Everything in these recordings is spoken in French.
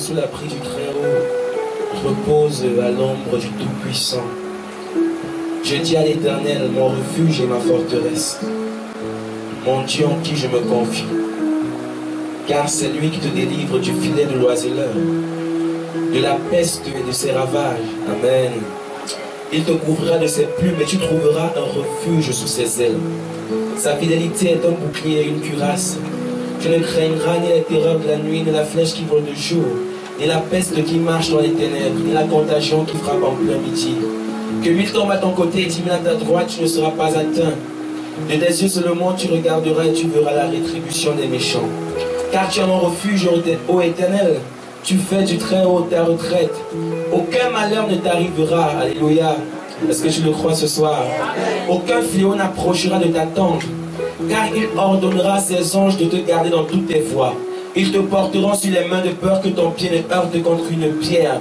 sous l'abri du Très-Haut repose à l'ombre du Tout-Puissant. Je dis à l'Éternel, mon refuge et ma forteresse, mon Dieu en qui je me confie. Car c'est lui qui te délivre du filet de l'oiseleur, de la peste et de ses ravages. Amen. Il te couvrira de ses plumes et tu trouveras un refuge sous ses ailes. Sa fidélité est un bouclier et une cuirasse. Tu ne craindras ni les terreurs de la nuit, ni la flèche qui vole de jour, ni la peste qui marche dans les ténèbres, ni la contagion qui frappe en plein midi. Que 1000 tombent à ton côté et 10 000 à ta droite, tu ne seras pas atteint. De tes yeux seulement tu regarderas et tu verras la rétribution des méchants. Car tu es mon refuge, ô Éternel. Tu fais du Très-Haut ta retraite. Aucun malheur ne t'arrivera. Alléluia. Est-ce que tu le crois ce soir? Aucun fléau n'approchera de ta tente. Car il ordonnera ses anges de te garder dans toutes tes voies. Ils te porteront sur les mains de peur que ton pied ne heurte contre une pierre.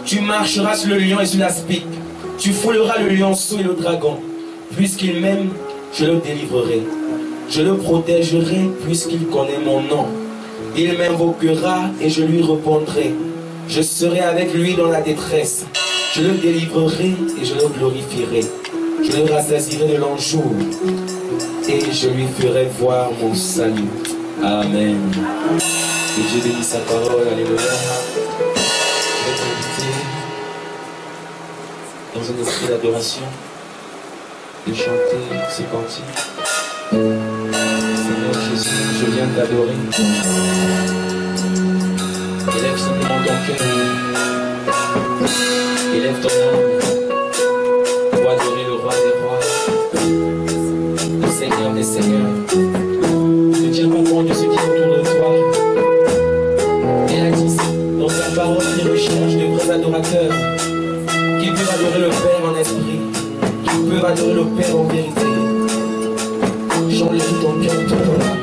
Tu marcheras sur le lion et sur l'aspic. Tu fouleras le lionceau et le dragon. Puisqu'il m'aime, je le délivrerai. Je le protégerai puisqu'il connaît mon nom. Il m'invoquera et je lui répondrai. Je serai avec lui dans la détresse. Je le délivrerai et je le glorifierai. Je le rassasierai de longs jours et je lui ferai voir mon salut. Amen. Que Dieu bénisse sa parole. Alléluia. Je vais t'inviter dans un esprit d'adoration de chanter ce cantique. Seigneur Jésus, je viens t'adorer. Élève simplement ton cœur. Élève ton âme pour adorer le roi des rois, le Seigneur des seigneurs. Ne tiens pas compte de ce qui est autour de toi. Elle a dit dans sa parole qu'il recherche de vrais adorateurs qui peuvent adorer le Père en esprit, qui peuvent adorer le Père en vérité. J'enlève ton cœur, ton âme.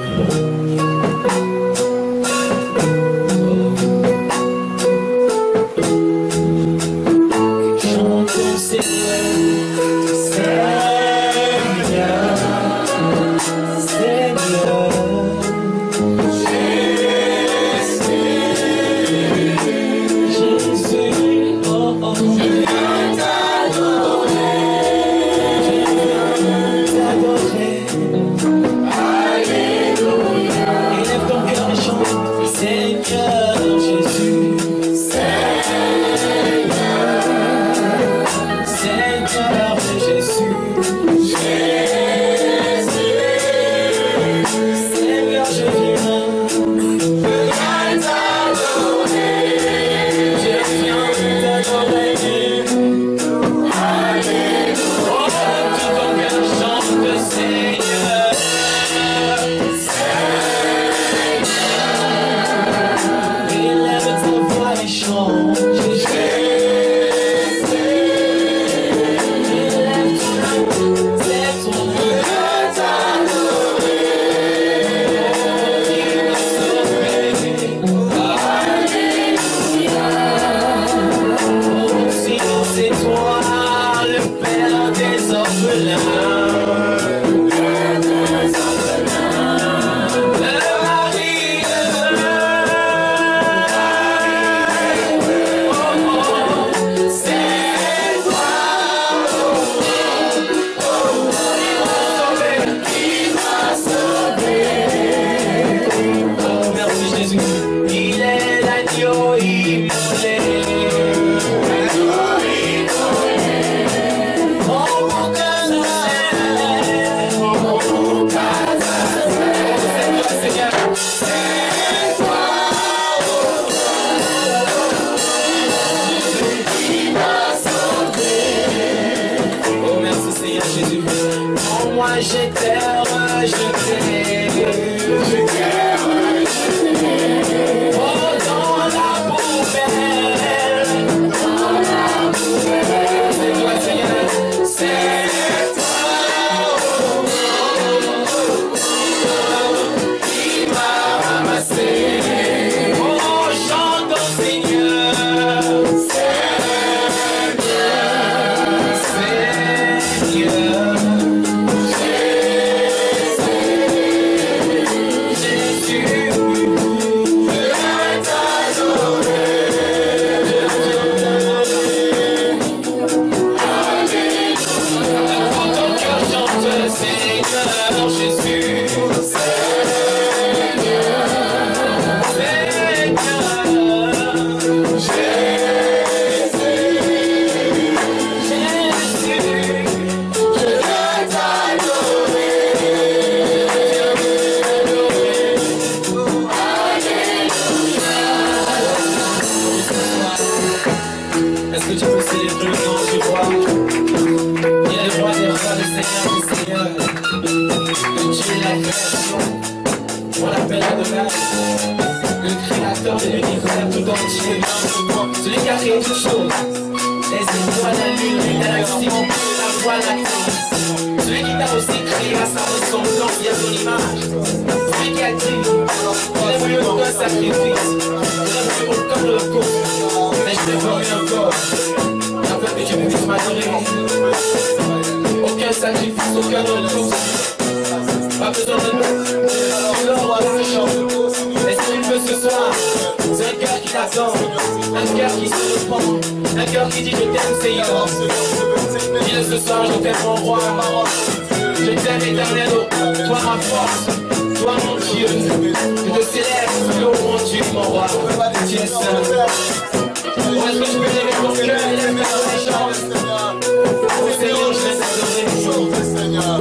Dieu, celui qui a créé toutes choses, les étoiles, la lune, les galaxies, la voie lactée. Celui qui t'a aussi créé à sa ressemblance et à son image. Celui qui a dit, il n'a voulu aucun sacrifice, il n'a voulu aucun recours, mais je te ferai encore, afin que tu puisses m'adorer. Aucun sacrifice, aucun recours, pas besoin de l'or ou de l'argent. Et si tu veux ce soir, c'est un cœur qui t'attend, un cœur qui se repent, un cœur qui dit je t'aime Seigneur. Dis-le ce soir, je t'aime mon roi. Je t'aime éternel, toi ma force, toi mon Dieu. Je te célèbre, oh mon Dieu, mon roi. Tu es saint. Où est-ce que je peux lever mon cœur et la faire des chances? Oh Seigneur, je vais t'adorer. Chante Seigneur.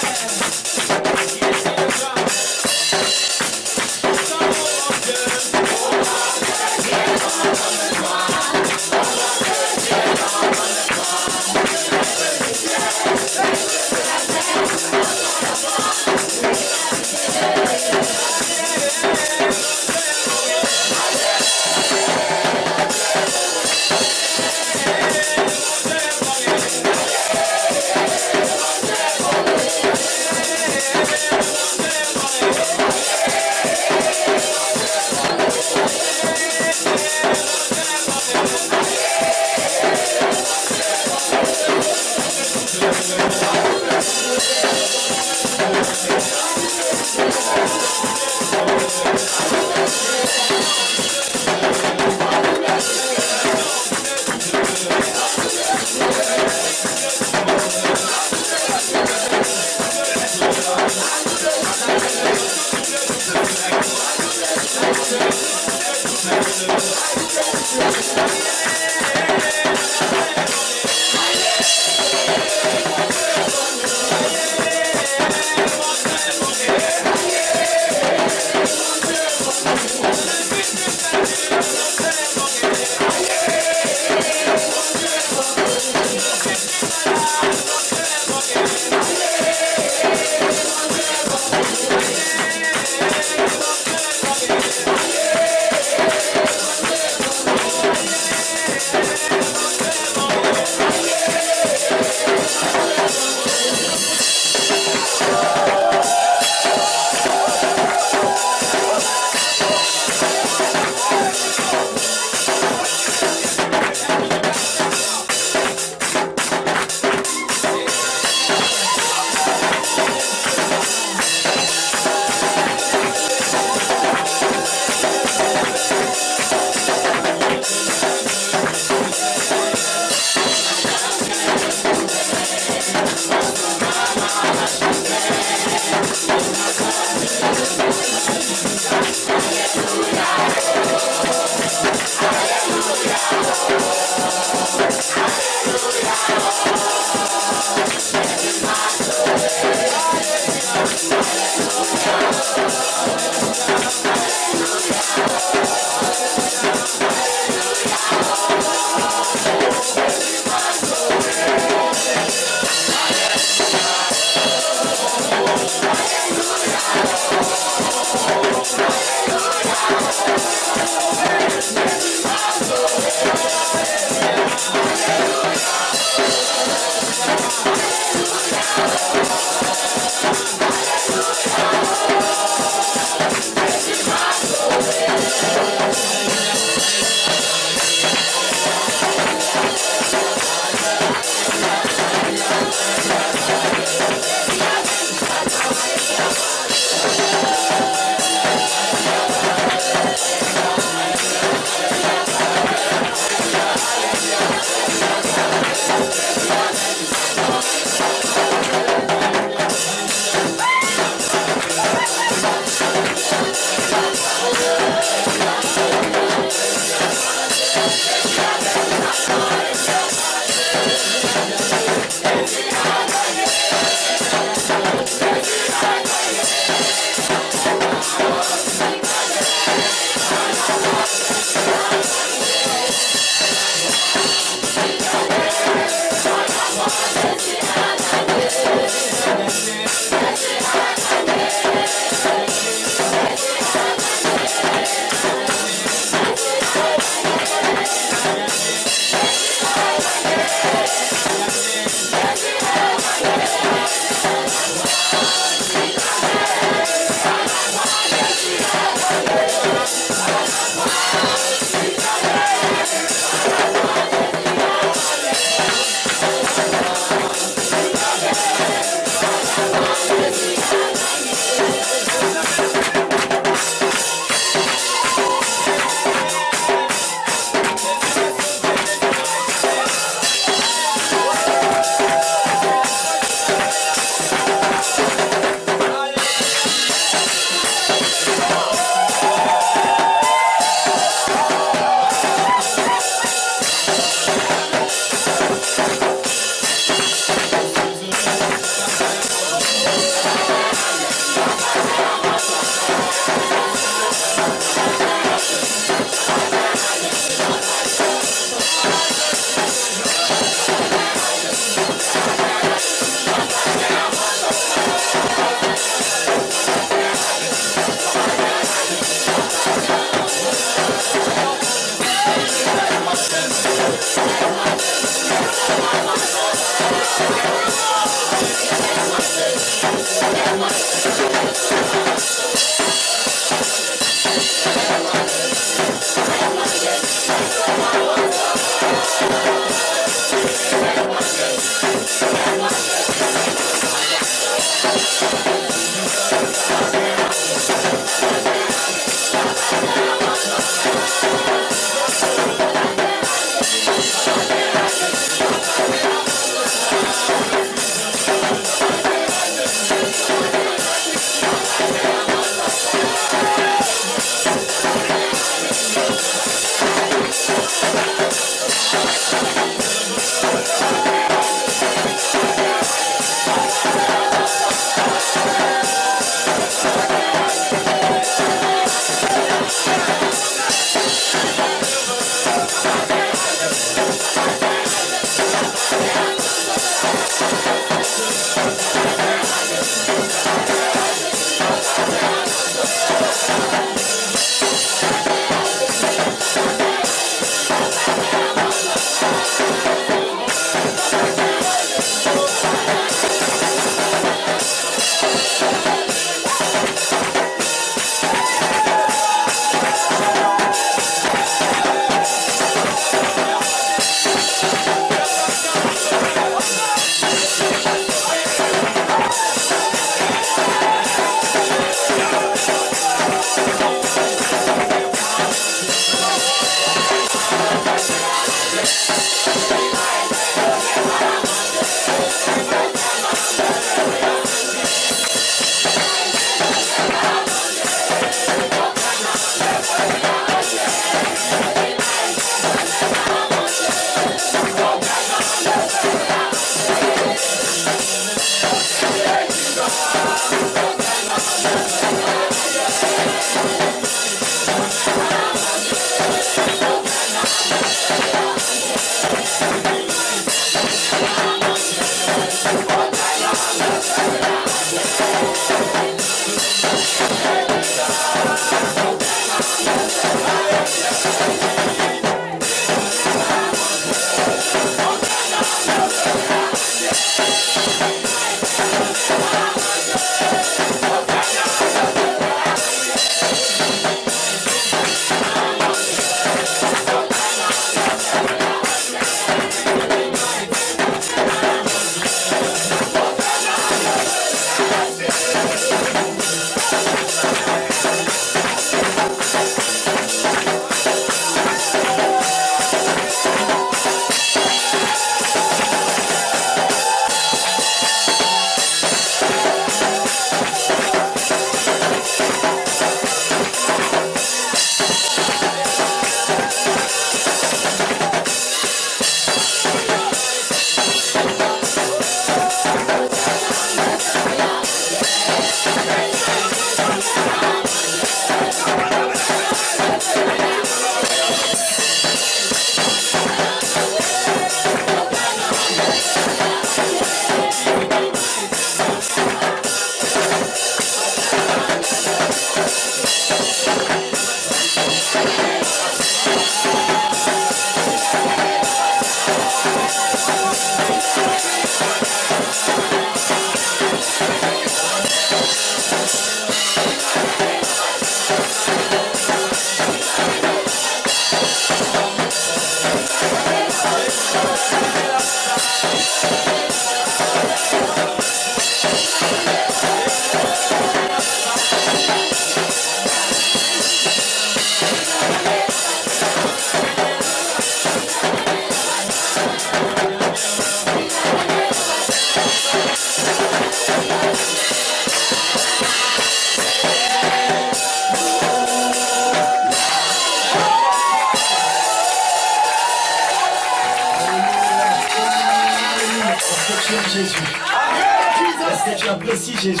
apprécies Jésus?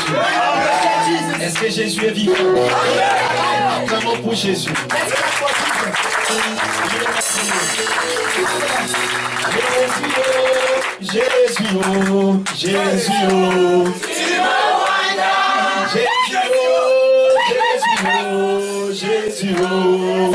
Est-ce que Jésus est vivant? Vraiment pour Jésus. Jésus, oh, Jésus, oh. Jésus, oh.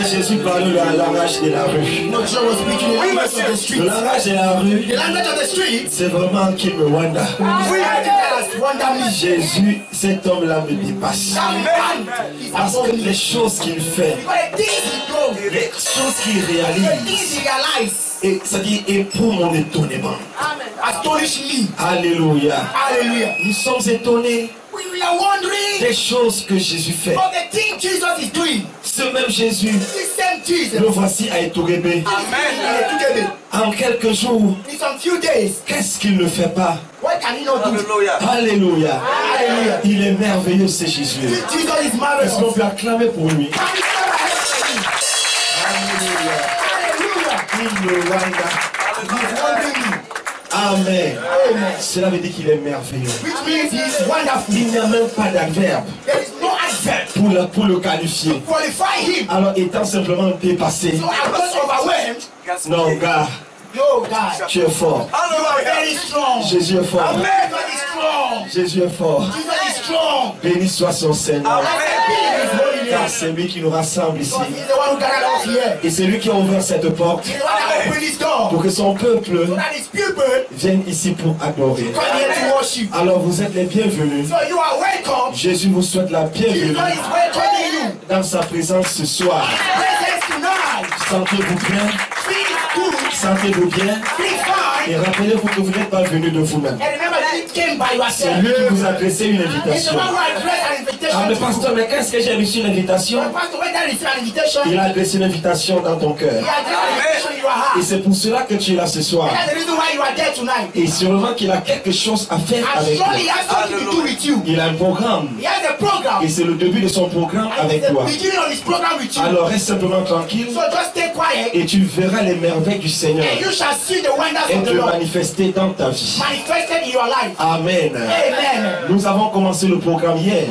Jésus parlait le langage de la rue. Le langage de la rue, c'est vraiment Kim Wanda. Jésus, cet homme-là me dépasse. Parce que les choses qu'il fait, les choses qu'il réalise, et ça dit, et pour mon étonnement. Alléluia. Nous sommes étonnés des choses que Jésus fait. Ce même Jésus, le voici à Etourébé. En quelques jours, qu'est-ce qu'il ne fait pas? Alléluia. Il est merveilleux, c'est Jésus. Est-ce qu'on peut acclamer pour lui? Alléluia. Amen. Cela veut dire qu'il est merveilleux. Il n'y a même pas d'adverbe pour le qualifier. Alors étant simplement dépassé. Non, gars. Tu es fort. Jésus est fort. Jésus est fort. Béni soit son Seigneur. Car c'est lui qui nous rassemble ici. Et c'est lui qui a ouvert cette porte pour que son peuple vienne ici pour adorer. Alors vous êtes les bienvenus. Jésus vous souhaite la bienvenue dans sa présence ce soir. Sentez-vous bien. Sentez-vous bien. Et rappelez-vous que vous n'êtes pas venu de vous-même. C'est lui qui vous a adressé une invitation. Ah, mais pasteur, mais qu'est-ce que j'ai reçu une invitation? Il a adressé une invitation dans ton cœur. Et c'est pour cela que tu es là ce soir. Et sûrement qu'il a quelque chose à faire avec toi. Il a un programme. Et c'est le début de son programme avec toi. Alors reste simplement tranquille. Et tu verras les merveilles du Seigneur être manifestées dans ta vie. Amen. Nous avons commencé le programme hier.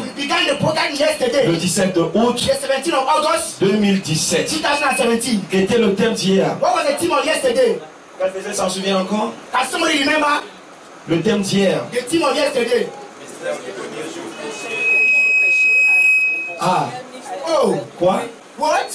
Le 17 août 2017. Quel était le thème d'hier? Quelqu'un s'en souvient encore? Le thème d'hier. Ah. Oh. Quoi? What?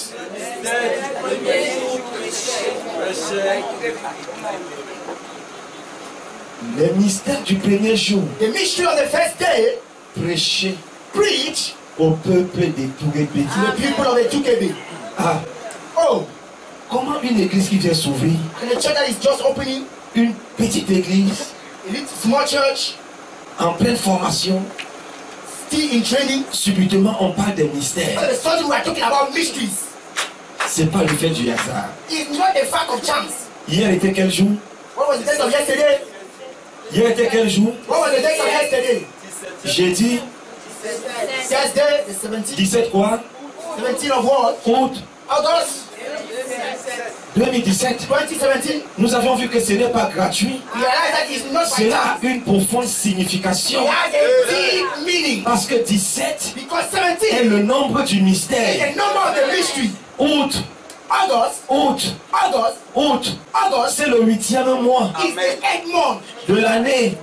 Les mystères du premier jour. The mystery of the first day. Prêcher. Preach. Au peuple des Tourébé. The people of the Tourébé. Ah. Oh. Comment une église qui vient s'ouvrir? And a church that is just opening. Une petite église. A little small church. En pleine formation. Still in training. Subitement on parle des mystères. All of a sudden we are talking about mysteries. C'est pas le fait du hasard. It's not a fact of chance. Hier était quel jour? What was the date of yesterday? Hier était quel jour? What was the date of yesterday? Jeudi. Thursday, the 17th. 17 quoi? 17 of what? Août. August. 2017. 2017. Nous avons vu que ce n'est pas gratuit. Cela a une profonde signification. Parce que 17 est le nombre du mystère. Août. C'est le 8e mois de l'année.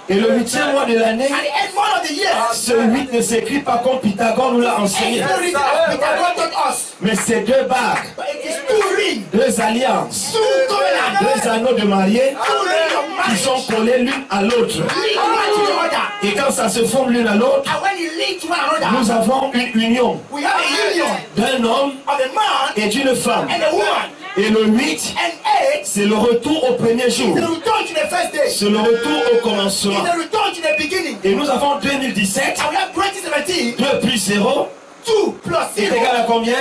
Et le 8e mois de l'année, ce 8 ne s'écrit pas comme Pythagore nous l'a enseigné. Mais c'est deux bagues, deux alliances, deux anneaux de mariés qui sont collés l'une à l'autre. Et quand ça se forme l'une à l'autre, nous avons une union d'un homme et d'une femme. Et le 8, c'est le retour au premier jour. C'est le retour au commencement. Et nous avons 2017. 2 plus 0 est égal à combien?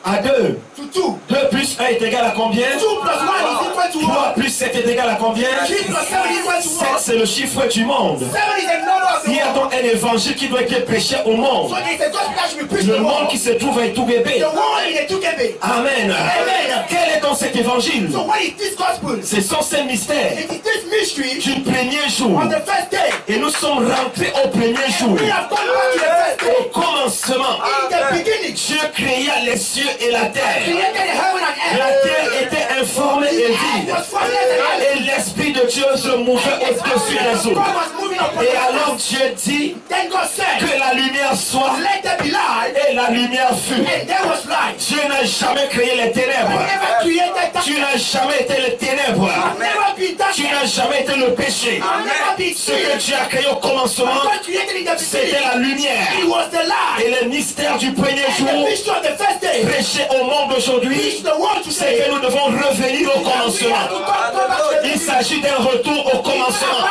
à 2. to 2. 2 plus 1 est égal à combien? 2 plus 1 is equal to 3 1. plus 7 est égal à combien? 3 plus 7 is equal to 7 1. c'est le chiffre du monde. 7 is the number of the Il y a world. donc un évangile qui doit être prêché au monde. So there's a gospel that should be preached to Le the monde world. qui se trouve à Tougébé. The world in a Tukebe. Amen. Amen. Quel est donc cet évangile? So what is this gospel? Ce sont ces mystères It is this mystery du premier jour. on the first day. Et nous sommes rentrés au premier jour. We have gone back to the first day. Au commencement, In the beginning, Dieu créa les cieux et la terre. created the heaven and La earth. terre était informée et Earth vide. was formless and Et empty. l'Esprit de Dieu se mouvait au-dessus des eaux. God was moving upon Et the alors earth. Dieu dit Then God said, que la lumière soit. let there be light. Et la lumière fut. And there was light. Dieu n'a jamais créé les I ténèbres. never created Tu darkness. n'as jamais été les ténèbres. I've never been Tu n'as darkness. jamais été le péché. I've never been Ce que sin. Dieu a créé au commencement, God created in the c'était beginning. la lumière. It was the light. Et le mystère du premier And the jour, mystery of the first day. prêché au monde aujourd'hui, Preach the world c'est today. que nous devons revenir au We have to commencement. go back to the Il s'agit d'un retour au commencement.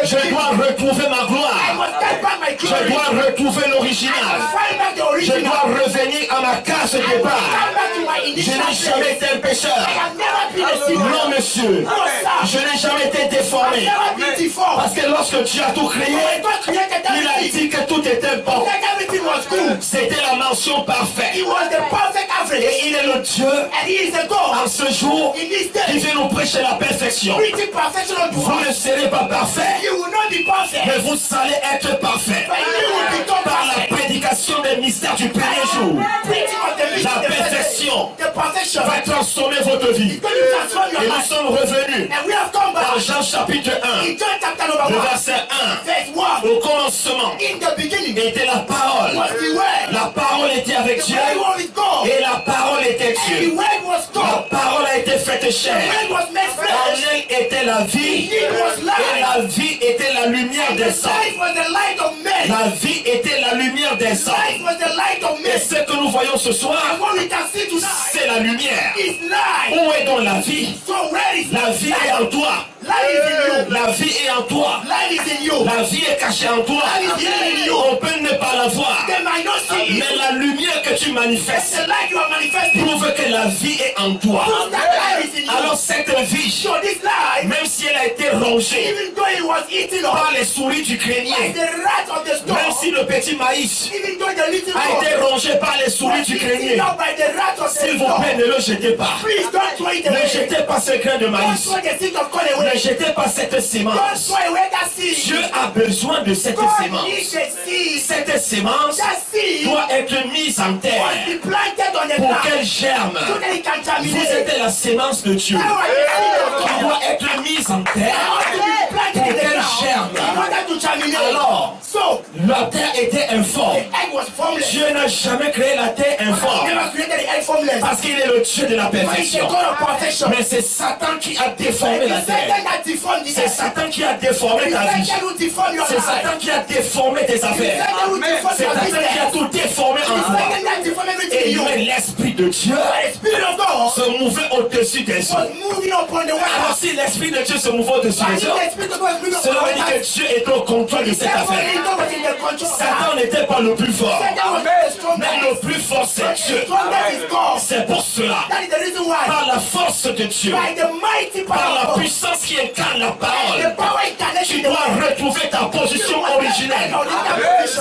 Je dois retrouver ma I gloire. must get back my Je glory. dois retrouver I l'original. must find back the Je original. dois revenir à ma case de I must départ. come back to my Je initial n'ai place. jamais été un I pécheur. have never been a sinner. Non, monsieur. No, sir. Je n'ai jamais été I've déformé. never been deformed. Parce que lorsque Dieu a tout créé, When God created il a everything, dit que tout était bon. that everything was good. C'était la mention parfaite. He was the perfect average. Et il est le Dieu And he is the en God ce jour in this qui day. vient nous prêcher la perfection. Preaching perfection unto Vous ne us. serez pas parfait, You will not be perfect. mais vous allez être parfait. But you will become Par la perfect. prédication des mystères du premier jour, Preaching of the mystery la of the first day. perfection The perfection. va transformer votre vie. It's going to transform Et your nous life. sommes revenus And we have come dans back Jean chapitre 1, in John chapter number le 1, verset 1. verse 1. Au commencement In the beginning était la parole. was the word. La parole était avec The Dieu word was with God. et la parole était And the Dieu. word was La God. parole a été faite The chair. word was made En flesh. elle était la vie It was et light. la vie était la lumière And des the hommes. light was the light of men. La vie était la lumière des Light hommes. was the light of Et men. ce que nous voyons ce soir, And what we can see tonight c'est la lumière. is light. Où est donc la vie? So where is La vie est en toi. light is in you. La vie est en toi. Light is in you. La vie est cachée en toi. Light is in you. On peut ne pas la voir. They might not see it. Mais la lumière que tu manifestes The light you are manifesting. prouve que la vie est en toi. Prove that light is in you. Alors cette vie, So this light, même si elle a été rongée even though it was eaten up par les souris du by grenier, the rat of the store, même si le petit maïs even though the little a dog été rongé par les souris was du eaten grenier, up by the rat of the s'il vous store, plaît, ne le jetez pas. please don't throw it Ne away. jetez pas ce grain de Don't maïs. throw the seed of corn Ne away. jetez pas cette Don't sémence. throw away that seed. Dieu a besoin de cette God sémence. needs a seed. Cette sémence That seed doit être mise en must terre be planted on the pour ground qu'elle germe. so that it can Vous germinate. êtes la sémence de Dieu Now I can see the qui God. doit être mise en terre Must be planted in the qu'elle ground germe. in order to germinate. Alors, So la terre était the informe. egg was formless. Dieu n'a jamais créé la terre God informe never created the egg formless. parce qu'il est le Dieu de la But he's the perfection. God of perfection. Mais c'est Satan qui a déformé la It's terre. Satan that deformed the C'est earth. Satan qui a déformé It's ta vie. Satan who deformed your C'est life. Satan qui a déformé tes It's affaires. Satan who deformed C'est your Satan qui a business. tout déformé en It's toi. Satan that deformed everything Et in you. lui, l'Esprit de Dieu The Spirit of God se mouvait au-dessus des was eaux. moving upon the Alors water. si l'Esprit de Dieu se mouvait au-dessus And des if eaux, the Spirit of God was moving upon cela the veut dire que water, Dieu est au contrôle de cette therefore affaire. God was in the control of that. Satan n'était pas le plus fort. Satan was the strongest. Mais le plus fort, c'est The Dieu. strongest is God. C'est pour cela, That is the reason why. par la force de Dieu, By the mighty par power la of God. puissance qui incarne la The parole, power incarnate tu in the dois word. retrouver ta position originelle.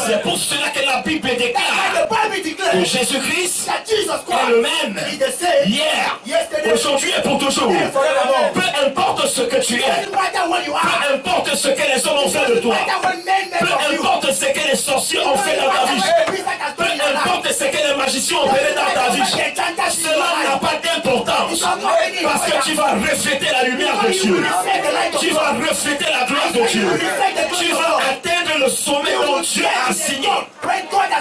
C'est pour cela que la Bible And déclare the Bible que declares Jésus-Christ that Jesus est le Christ même is the same hier, yesterday, aujourd'hui et pour toujours. and forevermore. Peu importe ce que tu es, Doesn't matter what you are. peu importe ce que les hommes ont fait de Doesn't toi, matter what men make peu of you. importe ce que les sorciers ont fait dans ta vie, peu importe ce que les magiciens ont fait dans ta vie, cela n'a pas d'importance parce que tu vas refléter la lumière de Dieu. Tu vas refléter la gloire de Dieu. Tu vas atteindre le sommet dont Dieu a signé.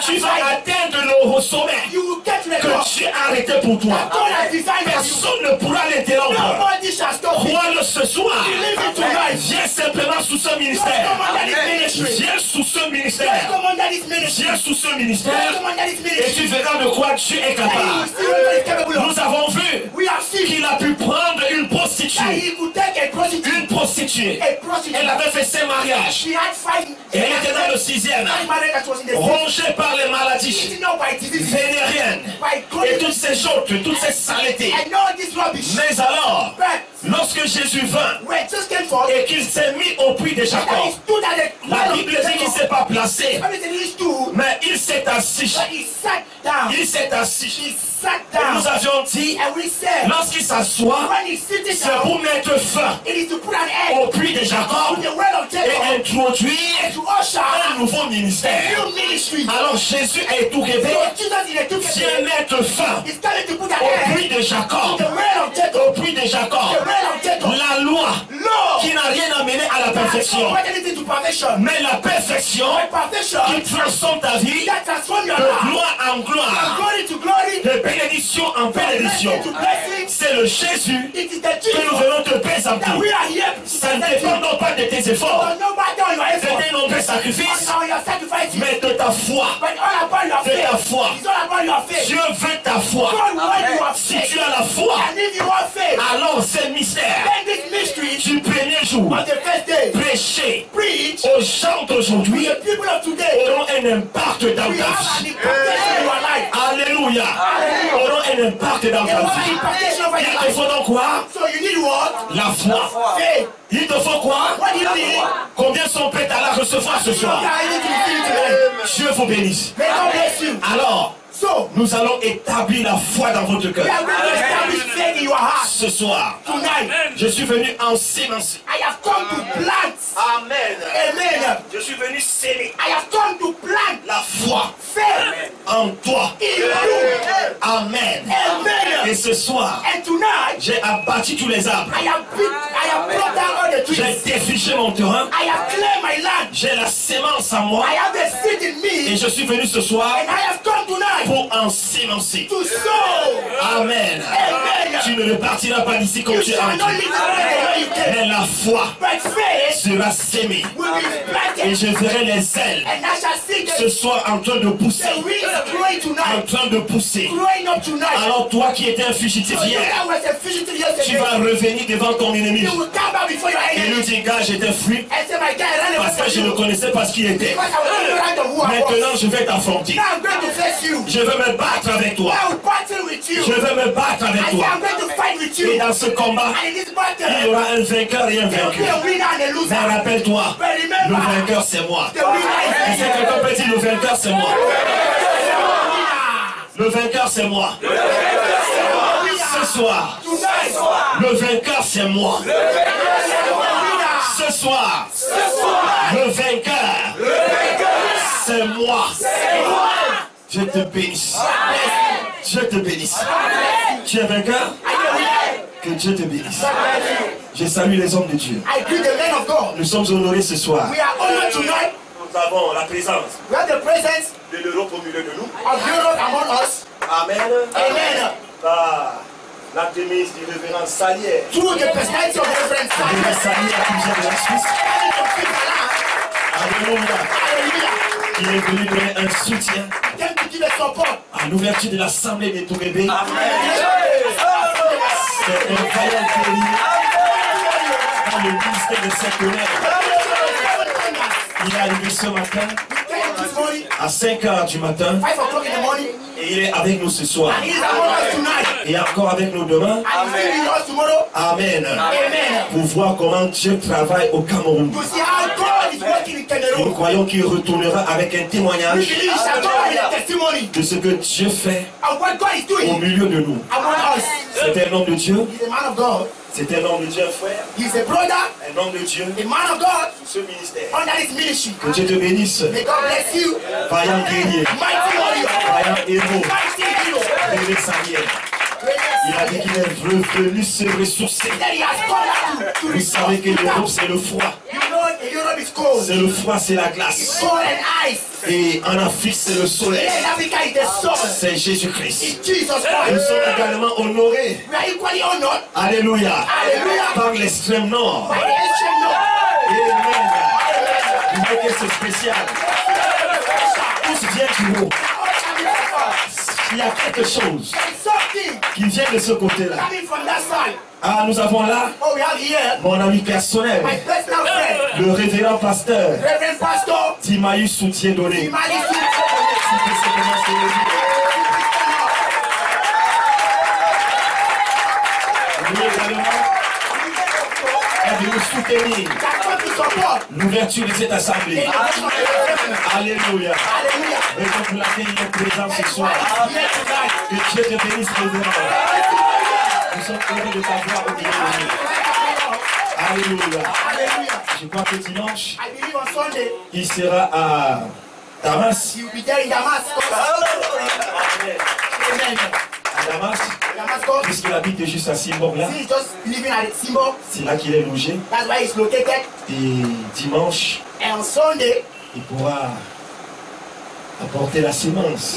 Tu vas atteindre le sommet que Dieu a arrêté pour toi. Personne ne pourra l'interrompre. Crois-le ce soir. Viens simplement sous sous ce ministère. Viens sous ce ministère. Viens sous ce ministère. Et tu verras de quoi Dieu est capable. Nous avons vu qu'il a pu prendre une prostituée. Une prostituée. Elle avait fait 5 mariages. Et elle était dans le 6e. Rongée par les maladies vénériennes. Et toutes ces choses, toutes ces saletés. Mais alors, lorsque Jésus vint et qu'il s'est mis au puits de Jacob, la Bible dit qu'il ne s'est pas placé, mais il s'est assis. Il s'est assis. Et nous avions dit, lorsqu'il s'assoit, c'est pour mettre fin au puits de Jacob et introduire un nouveau ministère. Alors Jésus est tout rêvé, vient mettre fin au puits de Jacob. Au puits de Jacob. La loi qui n'a rien amené à la perfection. Mais la perfection qui transforme ta vie de gloire en gloire, de bénédiction en bénédiction. C'est le Jésus que nous venons te présenter. Ça ne dépend non pas de tes efforts, de tes nombreux sacrifices, mais de ta foi. De ta foi. Dieu veut ta foi. Si tu as la foi, alors ce mystère du premier jour, prêcher aux gens d'aujourd'hui auront un impact dans ta vie. Alléluia. Auront un impact dans ta vie. Il te faut donc quoi? La foi. Il te faut quoi? Combien sont prêts à la recevoir ce soir? Dieu vous bénisse. Alors, nous allons établir la foi dans votre cœur. Ce soir, je suis venu ensemencer. Amen. Je suis venu s'aimer la foi en toi. Amen. Et ce soir, j'ai abattu tous les arbres. J'ai défriché mon terrain. J'ai la sémence en moi. Et je suis venu ce soir pour ensemencer. Amen. Tu ne repartiras pas d'ici comme tu es entré. Mais la foi sera sémée. Et je verrai les ailes ce soir en train de pousser. En train de pousser. Alors toi qui étais un fugitif hier, tu vas revenir devant ton ennemi. Et lui dit, gars, j'étais fui parce que je ne connaissais pas ce qu'il était. Maintenant je vais t'affronter. Je veux me battre avec toi. Je veux me battre avec toi. Et dans ce combat, il y aura un vainqueur et un vaincu. Mais rappelle-toi, le vainqueur c'est moi. Et si quelqu'un peut dire le vainqueur c'est moi. Le vainqueur c'est moi. Ce soir, le vainqueur c'est moi. Ce soir, le vainqueur c'est moi. Je te bénisse. Je te bénisse. Tu es vainqueur? Que Dieu te bénisse. Je salue les hommes de Dieu. Nous sommes honorés ce soir. Nous avons la présence de l'Europe au milieu de nous. Amen. La démise du révérend Salier. Alléluia. Il est venu donner un soutien à l'ouverture de l'assemblée des Tourébé. C'est un vaillant pays dans le ministère de Saint-Honneur. Il est arrivé ce matin à 5 h du matin et il est avec nous ce soir et encore avec nous demain. Amen. Pour voir comment Dieu travaille au Cameroun. Nous croyons qu'il retournera avec un témoignage de ce que Dieu fait au milieu de nous. C'est un homme de Dieu. C'est un homme de Dieu, un frère. Un homme de Dieu. Ce ministère. Que Dieu te bénisse. Vaillant guerrier. Vaillant héros. Béni Samuel. Il a dit qu'il est revenu se ressourcer. Vous savez que l'Europe c'est le froid. C'est le froid, c'est la glace. Et en Afrique c'est le soleil. C'est Jésus-Christ. Nous sommes également honorés. Alléluia. Par l'extrême nord. Amen. spécial. Tous viennent du haut. Il y a quelque chose qui vient de ce côté-là. Ah, nous avons là mon ami personnel, le révérend pasteur Timaïus Soutien-Donné. Lui également est venu soutenir l'ouverture de cette assemblée. Alléluia. Et donc vous l'accueillez présent ce soir. Que Dieu te bénisse, révérend. Nous sommes heureux de t'avoir au milieu de nous. Alléluia. Je crois que dimanche, il sera à Damas. À Damas, puisqu'il habite juste à Simbourg là. C'est là qu'il est logé. Et dimanche, il pourra apporter la sémence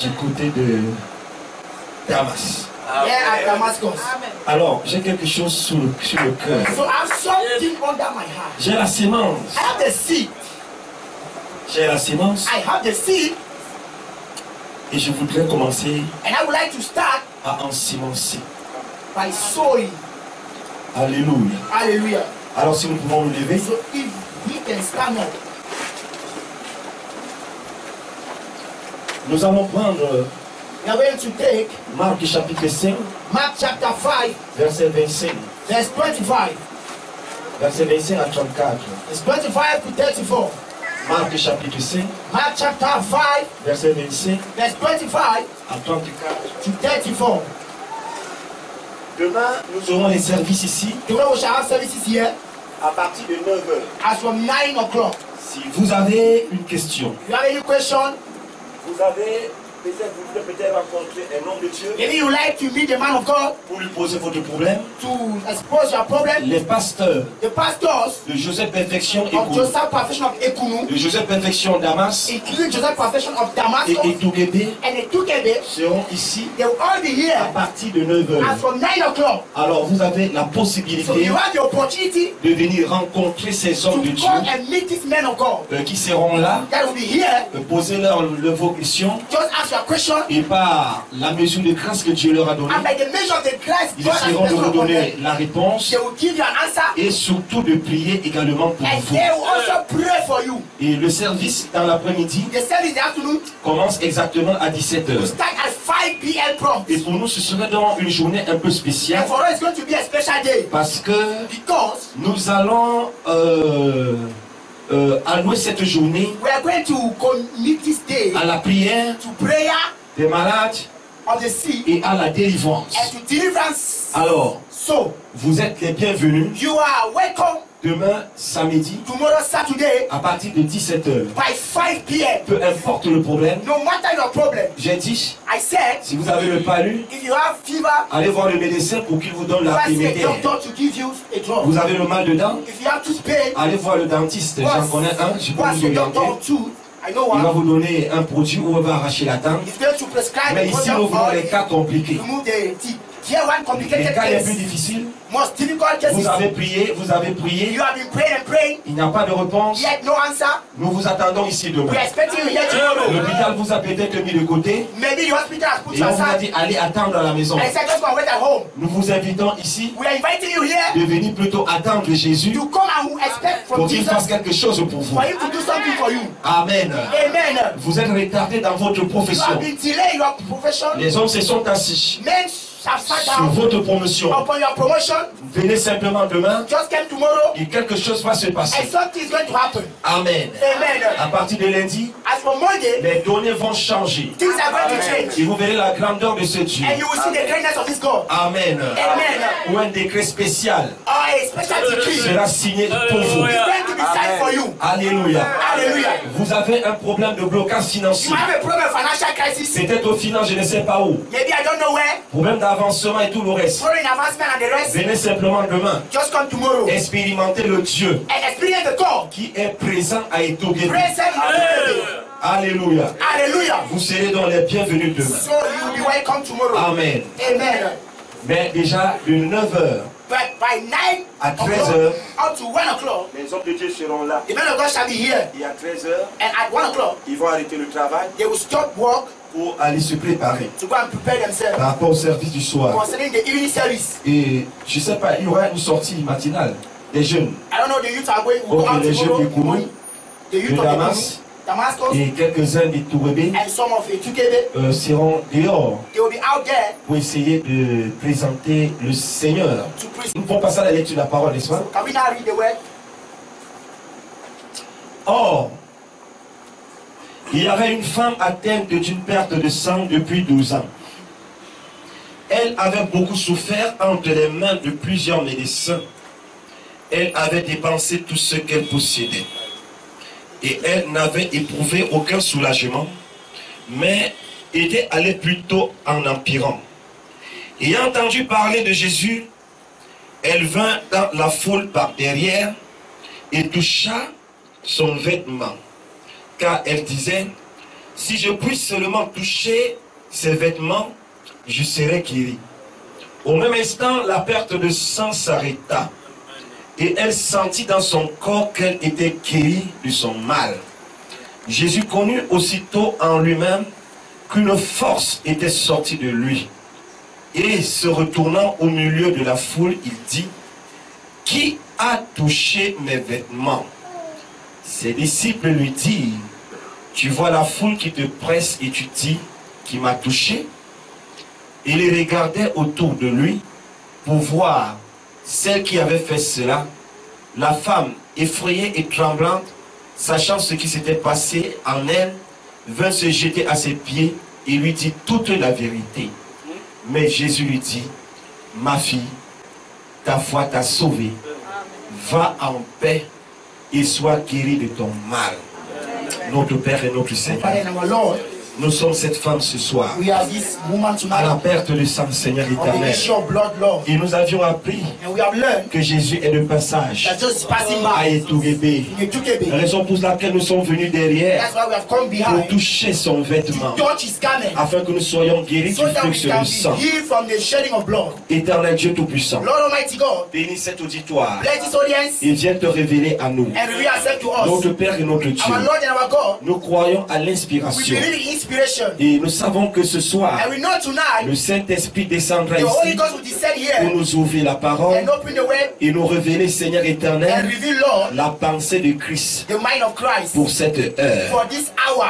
du côté de Damas. Alors, j'ai quelque chose sur le cœur. J'ai la sémence. J'ai la sémence. Et je voudrais commencer à ensemencer. Alléluia. Alors, si nous pouvons nous lever. Nous allons prendre Marc chapitre 5, verset 25. Verse 25. Verset 25 à 34. It's 25 to 34. Marc chapitre 5, Mark chapter 5, verset 25 verse 25 à 34. to 34. Demain, nous aurons les services ici Tomorrow we shall have services here à partir de 9h. as from 9 o'clock. Si vous avez une question, If you have any question, vous avez peut-être, vous voulez peut-être rencontrer un homme de Dieu maybe you like to meet the man of God pour lui poser votre problème, to expose your problem. les pasteurs The pastors de Joseph Perfection of et Joseph Perfection of Ekunu, de Joseph Perfection Damas including Joseph Perfection of et Damascus Etougébé and Etukebe, seront ici they will all be à here partir de 9h. as from 9 o'clock. Alors vous avez la So possibilité you have the opportunity de venir rencontrer ces hommes de to Dieu come and meet these men of God qui seront là, that will be here. poser vos questions Just ask your question, et par la mesure de grâce que Dieu leur a donnée, and by the measure of the Christ ils God has essaieront de bestowed vous upon them, donner la réponse they will give you an answer, et surtout de prier également pour and vous. they will also pray for you. Et le service dans l'après-midi The service in the afternoon commence exactement à will 17h. start at 5 p.m. prompt. Et pour nous, ce serait donc une journée un peu And spéciale for us, it's going to be a special day parce que because nous allons allouer cette journée we are going to commit this day à la prière to prayer des malades of the sick et à la délivrance. and to deliverance. Alors, So, vous êtes les bienvenus you are welcome demain samedi tomorrow Saturday à partir de 17h. by 5 p.m. Peu importe le problème, No matter your problem, j'ai dit, I said, si vous avez le palu, if you have fever, allez voir le médecin pour qu'il vous donne you la ask a pémétaire. doctor to give you a drug. Vous avez le mal de dents, If you have tooth pain, allez voir le dentiste. J'en connais un, je peux what's vous the doctor orienter. of tooth? I know Il va one. vous donner un produit où on va arracher la dent. He's going to prescribe Mais a ici, nous product voulons or les cas compliqués. remove the teeth. Here one Les complicated cas les plus case, difficiles, most difficult cases. vous avez prié, You have been praying and praying, il n'y a pas de réponse. yet no answer. Nous vous attendons ici demain. We are expecting you here tomorrow. L'hôpital vous a peut-être mis de côté Maybe the hospital has put et you on vous a aside. dit allez attendre à la maison. And I said, just go and wait at home. Nous vous invitons ici We are inviting you here de venir plutôt attendre Jésus to come and expect from pour qu'il fasse Jesus quelque chose pour vous. for him to do something for you. Amen. Amen. Vous êtes retardé dans votre You have profession. been delayed in your profession. Les hommes se sont assis Men have sat sur down votre promotion. upon your promotion. Venez simplement demain Just came tomorrow et quelque chose va se and passer. something is going to happen. Amen. Amen. À partir de lundi, As for Monday, les données vont changer. things are going to change. Et vous verrez la grandeur de ce Dieu. And you will see the greatness of this God. Amen. Amen. Ou un décret spécial Or a special decree sera signé pour vous. is going to be signed for you. Alléluia. Hallelujah. Vous avez un problème de blocage You financier. might have a problem, financial crisis. Peut-être au final, je ne sais pas où. Maybe I don't know where. Problème d'avancement et tout le reste. Foreign advancement and the rest. Venez simplement demain Just come tomorrow expérimenter le Dieu and experience the God. qui est présent à Etougébé. Present in the people. Alléluia. Hallelujah. Vous serez donc les bienvenus demain. So you will be welcome tomorrow. Amen. Amen. Mais déjà de 9h But by 9 à 13 o'clock heures, up to 1 o'clock, les hommes de Dieu seront là. the men of God shall be here. Et à 13 heures, And at 1 o'clock, ils vont arrêter le travail they will stop work pour aller se préparer to go and prepare themselves par rapport au service du soir. concerning the evening service. Et je ne sais pas, il y aura une sortie matinale des jeunes I don't know, the youth are going to go Ok, out les jeunes tomorrow du Kourou, morning. The youth de of Damas, Damascus et quelques-uns des Tourébé and some of Etukebe, seront dehors they will be out there pour essayer de présenter le Seigneur. to preach. Nous pouvons passer à la lecture de la parole, n'est-ce pas? Can we now read the word? Or, il y avait une femme atteinte d'une perte de sang depuis 12 ans. Elle avait beaucoup souffert entre les mains de plusieurs médecins. Elle avait dépensé tout ce qu'elle possédait. Et elle n'avait éprouvé aucun soulagement, mais était allée plutôt en empirant. Ayant entendu parler de Jésus, elle vint dans la foule par derrière et toucha son vêtement. Car elle disait, si je puis seulement toucher ses vêtements, je serai guérie. Au même instant, la perte de sang s'arrêta. Et elle sentit dans son corps qu'elle était guérie de son mal. Jésus connut aussitôt en lui-même qu'une force était sortie de lui. Et se retournant au milieu de la foule, il dit, qui a touché mes vêtements? Ses disciples lui dirent, tu vois la foule qui te presse et tu dis, qui m'a touché? Il les regardait autour de lui pour voir celle qui avait fait cela. La femme, effrayée et tremblante, sachant ce qui s'était passé en elle, vint se jeter à ses pieds et lui dit toute la vérité. Mais Jésus lui dit, ma fille, ta foi t'a sauvée. Va en paix et sois guérie de ton mal. Notre Père et notre Seigneur, Father and our Lord, nous sommes cette femme ce soir, we are this woman à la tonight perte de sang, Seigneur of the éternel. issue of blood, Lord. Et nous avions appris And we have learned que Jésus est de passage that just passing à by Etourébé. in Etukebe. Raison pour laquelle nous sommes venus derrière That's why we have come pour behind toucher son vêtement, to touch his garment afin que nous soyons guéris so du that we flux can de sang. be healed from the shedding of blood. Éternel Dieu Tout-Puissant, Lord Almighty God, bénis cet auditoire bless this audience et viens te révéler à nous. and reveal yourself to us. Notre Père et notre Dieu, Our Lord and our God, nous croyons à we l'inspiration believe in inspiration. et nous savons que ce soir, And we know tonight le Saint-Esprit descendra the Holy ici Ghost will descend pour here nous ouvrir la parole and open the word et nous révéler, Seigneur and éternel, reveal, Lord, la pensée de Christ the mind of Christ pour cette heure. for this hour.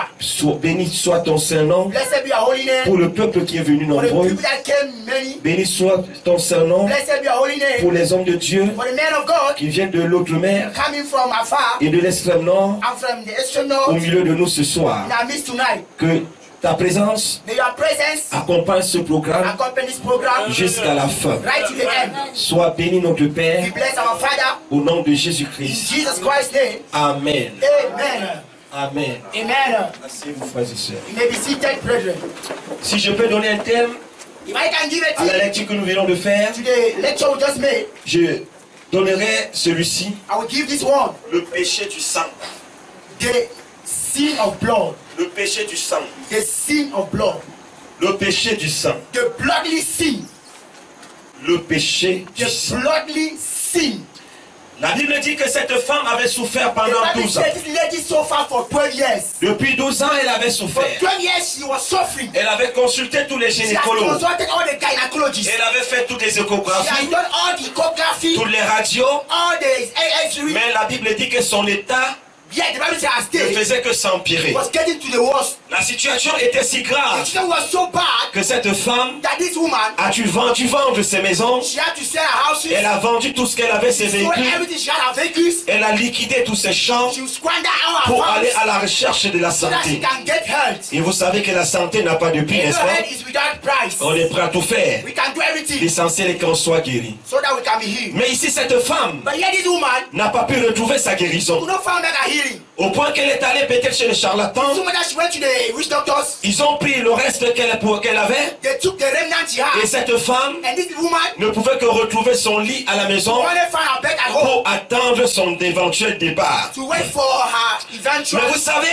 Béni soit ton Saint-Nom Blessed be your holy name. pour le peuple qui est venu For the nombreux. people that came many, Béni soit ton Saint-Nom blessed be your holy pour name. les hommes de Dieu For the men of God qui viennent de l'outre-mer coming from afar et de l'extrême nord and from the extreme au north milieu de nous ce soir. in our midst tonight. Que ta présence May your presence accompagne ce programme accompany this program jusqu'à la fin. right to the end. Sois béni notre We Père bless our Father au nom de in Jésus-Christ. Jesus Christ's name. Amen. Amen. Amen. Amen. Asseyez-vous, frères et sœurs. You may be seated, brethren. Si je peux donner un thème If I can give a à la tip lecture que nous venons de faire, to the lecture we just made, je donnerai celui-ci. I will give this one, Le péché du sang. the sin of blood. Le péché du sang. The sin of blood. Le péché du sang. The bloodly sin. Le péché du The sang. bloodly sin. La Bible dit que cette femme avait souffert The pendant Bible 12 ans. says this lady suffered for 12 years. Depuis 12 ans, elle avait For souffert. 12 years she was suffering. Elle avait consulté tous les She has gynécologues. consulted all the gynecologists. Elle avait fait toutes les She has échographies, done all the echography, toutes les radios. all the x-ray. Mais la Bible dit que son état Yet the Bible says her ne state faisait que s'empirer. was getting to the worst. La situation était si The grave situation was so bad que cette femme that this woman, a dû vendre ses maisons. she had to sell her houses, Elle a vendu tout ce qu'elle avait, ses sold véhicules. everything she had, her vehicles. Elle a liquidé tous ses champs She squandered all her pour funds aller à la recherche de la so that she santé. can get health. Et vous savez que la santé n'a pas de prix, If n'est-ce your pas? health is without price, On est prêt à tout faire. we can do everything L'essentiel est qu'on soit guéri. so that we can be healed. Mais ici, cette femme But yet this woman n'a pas pu retrouver sa guérison. could not find out her healing. Au point qu'elle est allée peut-être chez les charlatans. So much that she went to the witch doctors, Ils ont pris le reste qu'elle avait. they took the remnant she Et had, cette femme and this woman ne pouvait que retrouver son lit à la maison only found her bed at home pour attendre son éventuel départ. to wait for her Mais eventual. vous savez,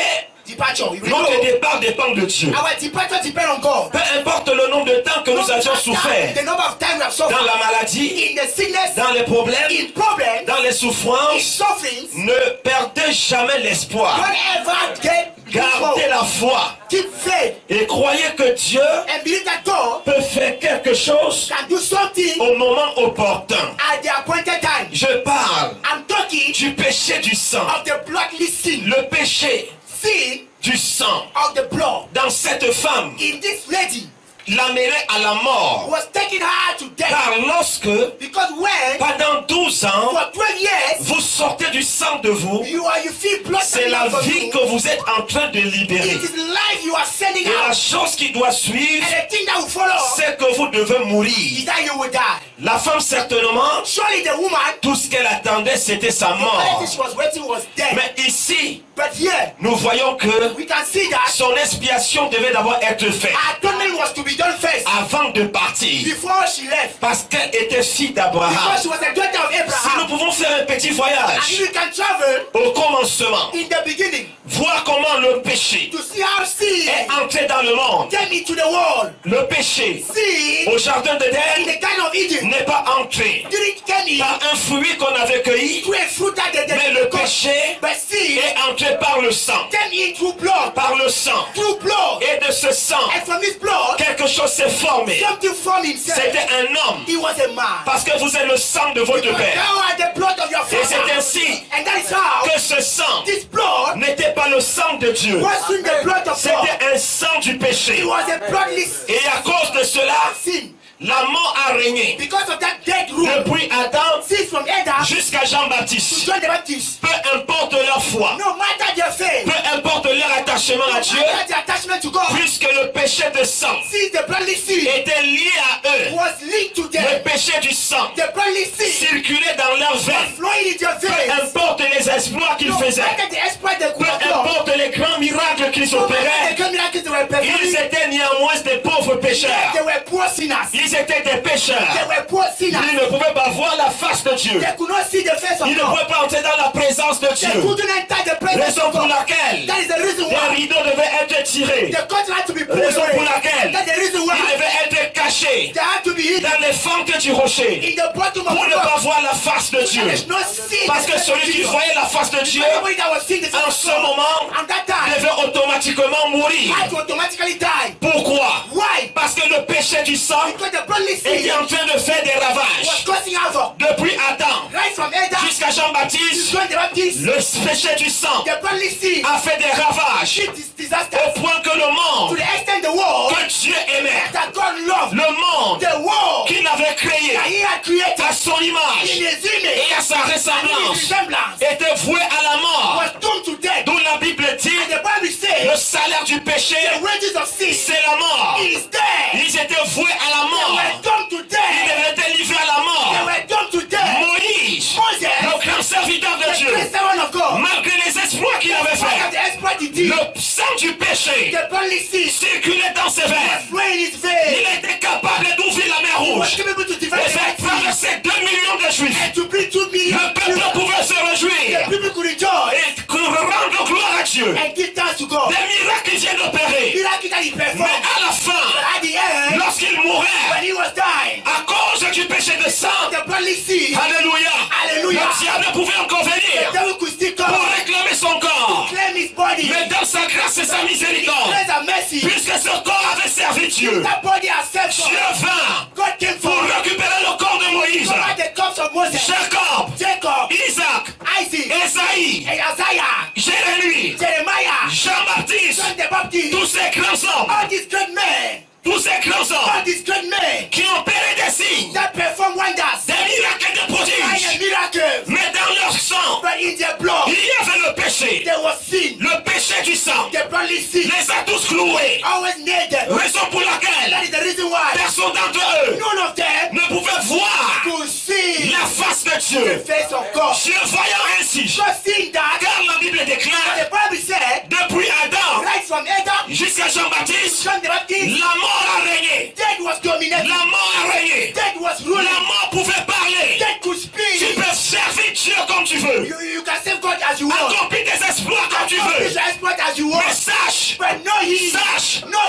departure. You Notre know, départ dépend de Dieu. our departure depends on God. Peu importe le nombre de temps que nous avions The souffert, number of times we have dans suffered. la maladie, In the sickness, dans les problèmes, in problems, dans les in souffrances, sufferings, ne perdez jamais l'espoir. don't ever get Gardez la foi keep faith et croyez que Dieu and believe that God peut faire quelque chose can do something au moment opportun. at the appointed time. Je parle I'm talking du péché du sang. of the bloodly sin. Le péché Sin du sang of the blood. dans cette femme In this lady l'amènerait à la mort. was taking her to death. Car lorsque, Because when pendant 12 ans, for 12 years vous sortez du sang de vous, you feel blood c'est coming la out from vie you, que vous êtes en train de libérer. it is life you are sending Et la out. chose qui doit suivre, And the thing that will follow c'est que vous devez is mourir. that you will die. La femme, certainement, Surely the woman, tout ce qu'elle attendait, c'était sa the only mort. thing she was waiting was death. Mais ici, But here, nous voyons que we can see that son expiation devait d'abord être faite atonement was to be done first avant de partir. before she left. Parce qu'elle était fille d'Abraham. Because she was the daughter of Si nous Abraham. pouvons faire un petit And voyage if you can travel au commencement, in the beginning voir comment le péché to see how sin est entré dans le monde. came into the world. Le péché Sin au jardin in d'Éden the Garden of Eden n'est pas entré didn't come in par un fruit qu'on avait cueilli, through a fruit that they mais le got. péché But sin est entré par le sang. came in through blood. Par le sang. Through blood. Et de ce sang, And from this blood, quelque chose s'est formé. something from himself. C'était un homme. He was a man. Parce que vous êtes le sang de votre Because père. thou art the blood of your Et c'est father. ainsi And that is how que ce sang this blood n'était pas le sang de Dieu. wasn't the blood of God. C'était un sang du péché. It was a bloodless Et à cause de cela, sin. la mort a régné. Because of that dead rule, Depuis Adam since from Adam jusqu'à to Jean-Baptiste. John the Baptist, Peu importe leur foi, no matter their faith, peu importe leur attachement no à Dieu, matter their attachment to God, puisque le péché de sang since the bloodly sin était lié à eux, was linked to le them, péché du sang the bloodly sin circulait dans leurs was veines. flowing in their Peu veins. importe les exploits qu'ils No faisaient, matter the exploit they peu could have done, importe les grands miracles qu'ils no matter opéraient, the great miracles they were ils performing, étaient néanmoins des pauvres pécheurs. they were poor sinners. Ils étaient des pécheurs. They were poor Ils sinners. ne pouvaient pas voir la face de Dieu. They could not see the face of Ils ne God. pouvaient pas entrer dans la présence de They Dieu. couldn't enter the presence Raison of pour God. laquelle That is the reason les why rideaux devaient être tirés. the curtain had to be pulled Raison pour away. laquelle That's the reason ils why devaient être cachés they had to be hidden dans les fentes du rocher in the bottom of pour the ne pas rock. voir la face de Dieu. There is no sin. Parce que celui qui voyait la face de Dieu, Anybody that was seeing the face en of ce God moment, at that time devait automatiquement mourir. had to automatically die. Pourquoi? Why? Parce que le péché du sang Because the bloodly sin était en train de faire des was ravages. causing havoc. Depuis Adam Right from Adam jusqu'à to Jean-Baptiste, John the Baptist, le péché du sang the bloodly sin a fait des ravages did this disaster au point que le to monde the extent the world que Dieu aimait, that God loved, le monde the world qu'il avait créé that He had created à son in image His image et à sa and in His ressemblance resemblance était voué à la mort. was doomed to death. D'où la Bible dit, And the Bible le says salaire du péché, the wages of sin c'est la mort. is death. Ils étaient voués à la They mort. were doomed to Ils death. devaient être livrés à la They mort. were doomed to death. Moïse, Moses, le grand serviteur de the Dieu, great servant of God, malgré les exploits qu'il avait despite faits, the exploit he did, le sang du péché the bloodly sin circulait dans ses veines. flowing in his Il veins. était capable d'ouvrir la mer He was rouge able to et divide the faire Red Sea traverser 2 millions de juifs. and to bring 2 million Le peuple people. pouvait se réjouir The people could rejoice et rendre gloire à Dieu. and give thanks to God. Des miracles qu'il vient d'opérer. Miracle that he Mais performed. à la But fin, at the end, lorsqu'il mourait, when he was dying, à cause du péché de sang, the bloodly sin, alléluia, Alléluia. le diable pouvait encore the venir devil could still pour come réclamer son corps. claim his body. Mais dans sa grâce et sa His miséricorde, grace and mercy, puisque ce corps avait servi Dieu, that body has served Dieu God. vint God came pour for récupérer le corps de Moïse, cover the corpse of Moses, Jacob, Jacob, Isaac, Isaac, Esaïe, and Isaiah, Jérémie, Jeremiah, Jean-Baptiste, John the Baptist, tous ces grands hommes, all these great men, tous ces grands all hommes these great men qui ont opéré des signes, that perform wonders, des miracles et des signs prodiges, and miracles, mais dans leur sang, but in their blood il y avait le péché, there was sin. le péché du sang, The bloodly sin les a tous cloués, always needed. raison pour That laquelle is the reason why personne d'entre eux none of them ne pouvait voir could see la face de the Dieu. face of God. Dieu voyant ainsi, Just seeing that, car la Bible déclare, the Bible said, depuis Adam right from Adam, jusqu'à Jean-Baptiste, John the Baptist, la mort a régné, death was dominating, la mort a régné, death was la ruling, mort pouvait parler. death could Tu speak. peux servir Dieu comme tu veux, You can save God as you want, accomplir tes exploits comme tu veux, accomplish your exploit as you mais want.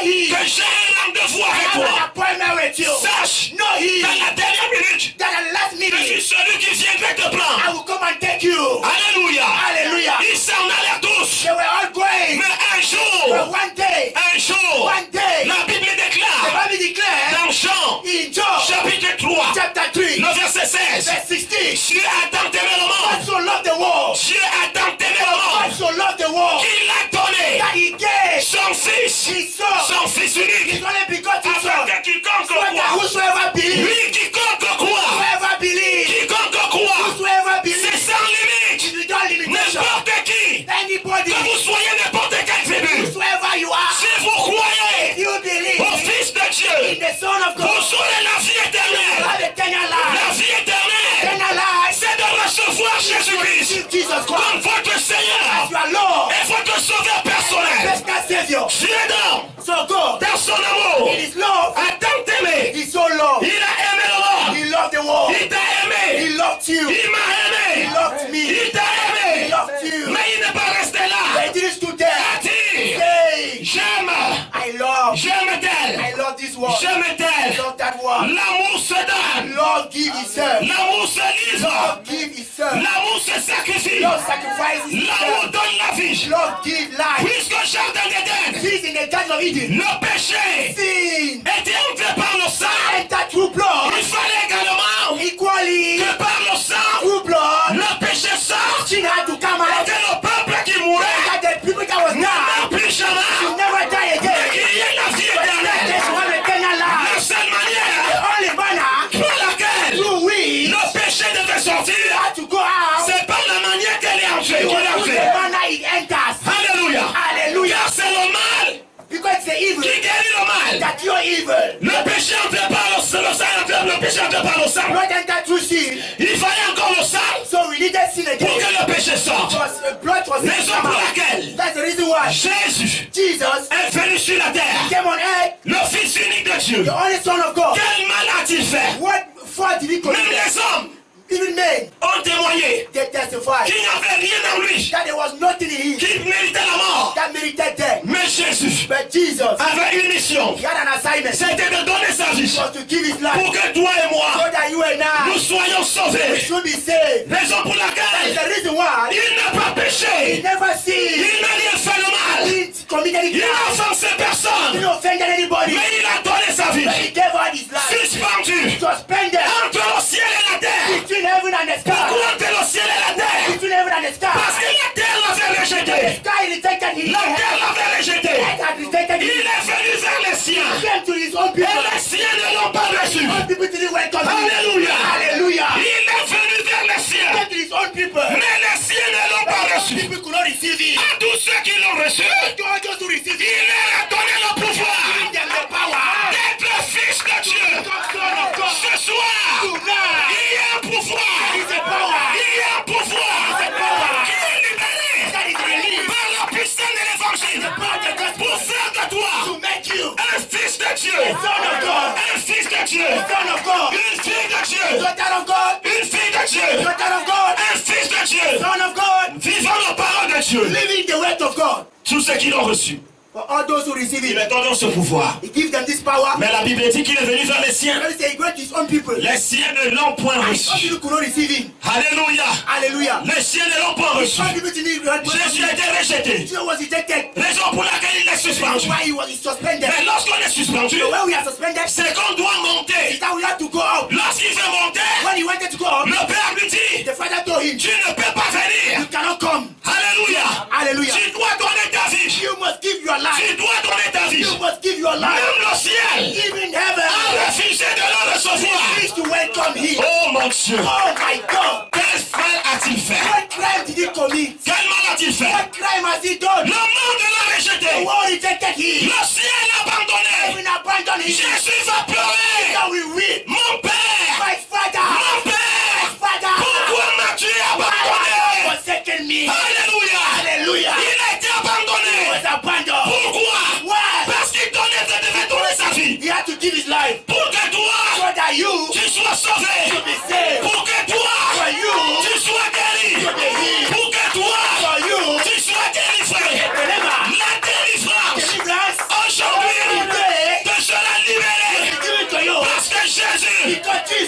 him. que j'ai un rendez-vous I avec have an toi. appointment with you. Sache, Know him. dans la dernière minute, That at the last je suis minute, celui qui viendrait te I prendre. will come and take you. Alléluia. Hallelujah. Ils s'en allaient tous. They were all going. Mais un But jour, one day, la Bible the déclare Bible declares dans Jean, in John chapitre 3, chapter 3, le verset 16, verse 16, Dieu a tant aimé le God monde. so loved the world. Dieu a tant aimé le God monde so loved the world qu'il a donné that he gave son fils, his son, son fils unique, his only begotten afin son, que quiconque so that croit, whosoever believes, lui quiconque croit, whoever believes, quiconque croit, whosoever c'est believes, sans limite. without limitation, N'importe qui, anybody, que vous soyez n'importe quelle tribu, whosoever you are, si vous croyez you believe au Fils de in Dieu, the Son of God, vous aurez la vie you éternelle. have eternal La life. vie éternelle, Eternal life c'est de recevoir Jésus-Christ is Jesus comme Christ votre Seigneur as your Lord, et votre Sauveur personnel. personal Savior. Dieu donc, So God, dans son amour, in His love, a tant aimé. He so loved. Il a aimé le monde. He loved the world. Il t'a He aimé. loved you. Il m'a He aimé. loved me. Il t'a He aimé. loved you. Mais il n'est pas resté But là. He didn't stood there. Il a dit, Say, j'aime, I love. j'aime tel, I love this world. j'aime I tel. love that world. L'amour se donne. Lord give Himself. L'amour se livre. Lord give Himself. L'amour se sacrifie. Lord sacrifices L'amour Himself. donne la vie. Lord give life. Puisque Jardin d'Éden, This in the Garden of Eden. le péché Sin était enlevé par le sang. enter through blood. Il fallait également Equally que par le sang, through blood. le péché sorte Sin had to come et out. que le peuple qui mourait That the people that was ne dying meurt plus will jamais. never die Mais again. qu'il y ait la vie But they éternelle. should have eternal La life. seule The manière only manner pour laquelle through which le péché devait sortir, had to go out c'est par la manière qu'elle est entrée. was Qu'il est through the entrée. manner it enters. Alléluia. Hallelujah. Car c'est le mal Because it's the evil qui guérit le mal. that you're evil. Le péché entré par le sang, le péché entré par le sang. Blood entered through sin. Il fallait encore le sang So we needed sin pour again. que le péché sorte. Blood was Raison pour laquelle That's the reason why Jésus Jesus est venu sur la terre, came on earth, le Fils unique de Dieu. the only Son of God. Quel mal a-t-il fait? What fault did he Même commit? les hommes Even men, ont témoigné they testified qu'il n'y avait rien en lui that there was nothing in him qui méritait la mort. that merited death. Mais Jésus But Jesus, avait une mission. he had an assignment. C'était de donner sa vie Was to give his life pour que toi et so moi, that you and nous I soyons sauvés. should be saved. Raison pour That is laquelle the reason why il n'a pas he péché. never sinned. Il n'a rien fait le mal. He didn't commit any Il n'a crime. offensé He personne. didn't offend anybody. Mais il a donné sa vie. But he gave out his life. Suspendu Suspended entre le ciel et la terre. between heaven and the sky. Pourquoi entre le ciel et la terre? Between heaven and the Parce sky. que la terre l'avait The rejeté. sky rejected him. La terre l'avait rejeté. Earth had rejected Il him. est venu vers les siens. He came to his own Et people. les siens ne l'ont pas reçu. All people didn't welcome him. Alléluia. Hallelujah. Il est venu vers les He siens. came to his own people. Mais les siens ne l'ont pas Some reçu. people could not receive him. À tous ceux qui l'ont reçu, To all those who received il him, leur a donné le pouvoir giving them the power. d'être fils de Dieu. Become son of God. Ce soir, Tonight, il y a un pouvoir. there is a power Il y a un pouvoir There is a power qui est libéré that is released par la puissance de l'évangile by the gospel pour faire de toi to make you un fils de Dieu. son of God. Un fils de Dieu. Son of God. Une fille de Dieu. Daughter of God. Une fille de Dieu. Daughter of God. Un fils de Dieu. Son of God. Vivant la parole de Dieu. Living the word of God. Tous ceux qui l'ont reçu. For all those who receive Il it, est donné ce pouvoir. he gives them this power. Mais la Bible dit qu'il est venu vers les siens. Let me say, he went to his own people. Les siens ne l'ont point And some reçu. people could not receive him. Alléluia. Hallelujah. Les siens ne l'ont pas reçu. Some people didn't Jésus a été rejeté. Jesus was rejected. Raison pour laquelle il est suspendu. Why he was suspended. Mais lorsqu'on est suspendu, So when we are suspended, c'est qu'on doit monter. is that we have to go out. Lorsqu'il veut monter, When he wanted to go out, le Père lui dit, the father told him, tu ne peux pas venir. you cannot come. Alléluia. Hallelujah. Tu dois donner ta vie. You must give your life. Tu dois donner ta vie. You must give your life. Même le ciel Even heaven a refusé de le recevoir. needs to welcome him. Oh mon Dieu. Oh my God. Quel mal a-t-il fait? What crime did he commit? Quel mal a-t-il fait? What crime has he done? Le monde l'a The rejeté. world rejected him. Le ciel l'a abandonné. Heaven abandoned him. Jésus va pleurer. Now we weep. Mon Père. My father. Mon My Père. father. Pourquoi m'as-tu Why have you abandonné? forsaken me? Alléluia. Hallelujah. Il a été He abandonné. was abandoned. Pourquoi? Why? Parce qu'il devait donner sa vie. He had to give his life Pour que toi, so that you tu sois sauvé. should be saved. Pour que toi, For you tu sois guéri. should be healed. Pour que toi, For you tu sois délivré. deliver. La délivrance Deliverance aujourd'hui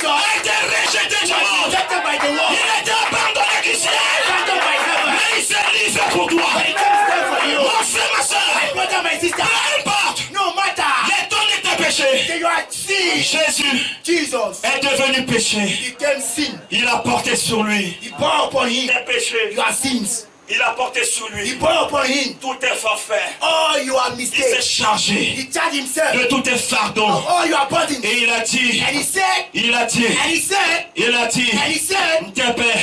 God a été rejeté du was monde. rejected by the world. Il a été abandonné du ciel. Abandoned by heaven. Mais il s'est livré pour toi. But he came to stand for you. Mon frère, ma My soeur, brother, my sister. peu importe No matter. les dons de tes péchés, That you are sin. Jésus Jesus est devenu péché. became sin. Il a porté sur lui He bore upon him tes péchés. your sins. Il a porté sur He lui bore upon him tous tes forfaits. all your Il s'est mistakes. chargé He charged himself de tous tes fardeaux. of all your burdens. Et il a dit, And he said, il a dit, and he said, il a dit, and he said, tes pères,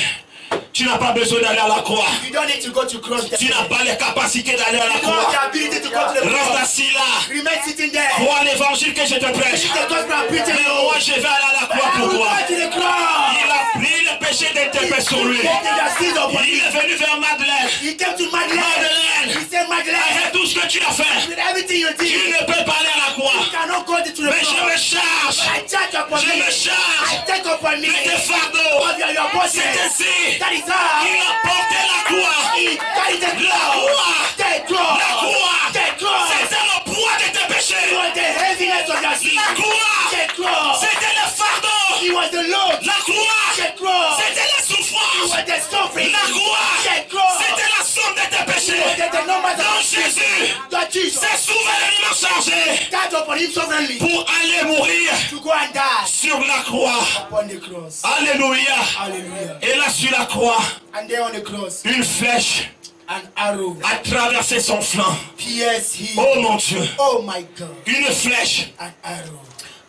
tu n'as pas besoin d'aller à la croix. you don't need to go to cross. Tu n'as pas les capacités d'aller à la You don't have croix. the ability to go to the Reste cross. assis là. Remain sitting there. Crois l'évangile que je te prêche. This is the gospel I'm preaching. Mais moi je vais aller à la croix I pour will toi. go to the cross. Il a pris le péché de tes pères sur lui. Taking your sins upon Il him. est venu vers Madeleine. He came to Madeleine. Madeleine, He said, Madeleine, avec tout ce que tu as fait, with everything you tu did, ne peux pas aller à la croix. you cannot go to the Mais je me cross. charge I charge upon Je me. me charge I take upon me de tes of fardeaux. your body. C'est ainsi. That is how Il a porté la croix. he carried the La croix. The cross. La croix. The cross. C'était le poids de tes It péchés. was the heaviness of your sin. La croix. The cross. C'était le fardeau. It was the load. La croix. The cross. C'était la It souffrance. was the suffering. La croix. The cross. C'était la somme de tes It was péchés. the numbers of Donc your sins. Jésus That Jesus s'est souverainement chargé died upon him sovereignly pour aller mourir to go and die sur la croix. upon the cross. Alléluia. Hallelujah. Et là sur la croix, And there on the cross, une flèche an arrow a traversé son flanc. pierced him. Oh mon Dieu. Oh my God. Une flèche An arrow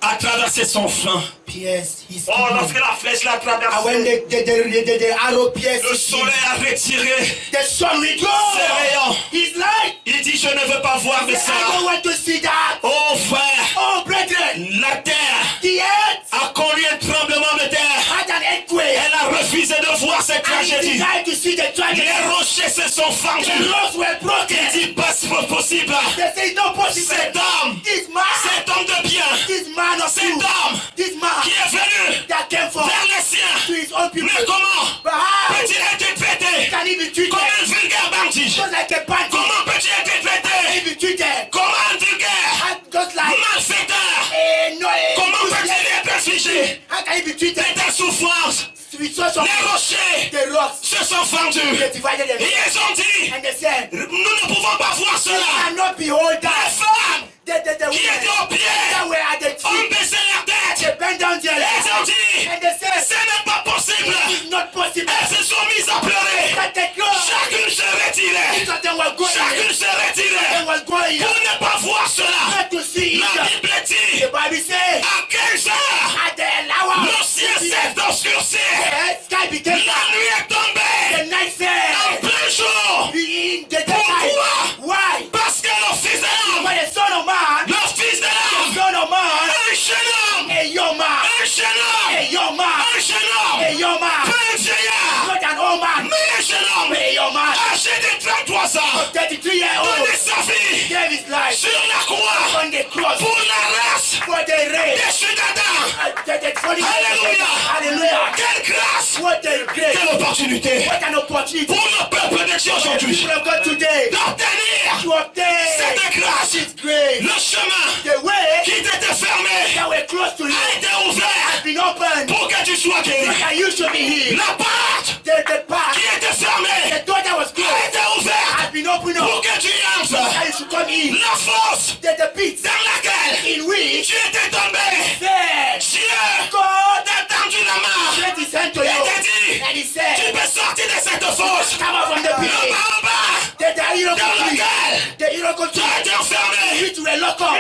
a traversé son flanc. pierced his Oh, lorsque kidney. la flèche l'a And when traversé, the arrow pierced le his kidney, soleil a retiré the sun ses withdrew rayons. his light. Il dit, je ne veux pas voir de I ça. don't want to see that. Oh frère, Oh brethren, la terre the earth a connu un tremblement de terre. had an earthquake Elle a refusé de voir cette and he tragédie. desired to see the tragedy. Les rochers se sont The fendus. roads were broken. Il dit, pas possible. They say it's not possible. Cet homme, This man, cet homme de bien, this man of cet truth, homme this man qui est venu that came from vers les siens. to his own people. Mais comment But how peut-il être traité can he be treated comme un vulgaire bandit? just like a bandit? Comment peut-il être Can he traité be treated comme un vulgaire just like malfaiteur? a Comment peut-il useless? être infligé How can he be treated de ta souffrance? with such a Les rochers the rocks? se sont fendus. They divided them Et ils ont dit, and they said, nous ne pouvons pas voir "You cela. cannot behold Les that." femmes The qui étaient women au pied that were at the ont tree, baissé leur tête. they bent down their Ils ont heads dit, and they said, ce n'est pas possible. "It is not possible." Elles se sont mises à pleurer. That the girl, Chacune se retirait. each of them were going, Chacune se they retirait. were going Pour ne pas voir cela. not to see La it. Bible dit, The Bible says, à 15 heures, at the hour, le ciel s'est obscurci. the sky became La dark. nuit est tombée. The night En fell. plein jour. In the Pourquoi? daytime. Why? Parce que le fils de l'homme, When the son of man, le fils de the l'homme, son of man, un jeune homme, a young man, un jeune homme, a young man, un jeune homme, a young man, pas un vieillard, not an old man, mais un jeune homme, a young man, âgé de 33 ans, 33-year-old, donné sa vie gave his life sur la croix on the cross pour la race for the race. des d'Adam. Alléluia. Hallelujah. Quelle grâce, What a grace. quelle opportunité What an opportunity pour le peuple de Dieu aujourd'hui people of God today d'obtenir to obtain cette grâce. His grace. Le chemin The way qui était fermé that were close to you a été ouvert has been opened pour que tu sois so guéri. that you should be healed. La porte The path, qui était fermée the door that was a closed été ouverte has been opened pour up que tu so entres. that you should come in. La fosse The pit dans laquelle in which tu étais tombé. there Dieu God t'a tendu la main. sent his hand to Il t'a you dit, and he tu said, peux sortir de cette fosse. come out from the Le pit. baobab The Iroko dans tree, lequel the Iroko tu as été tree, enfermé. which were locked up.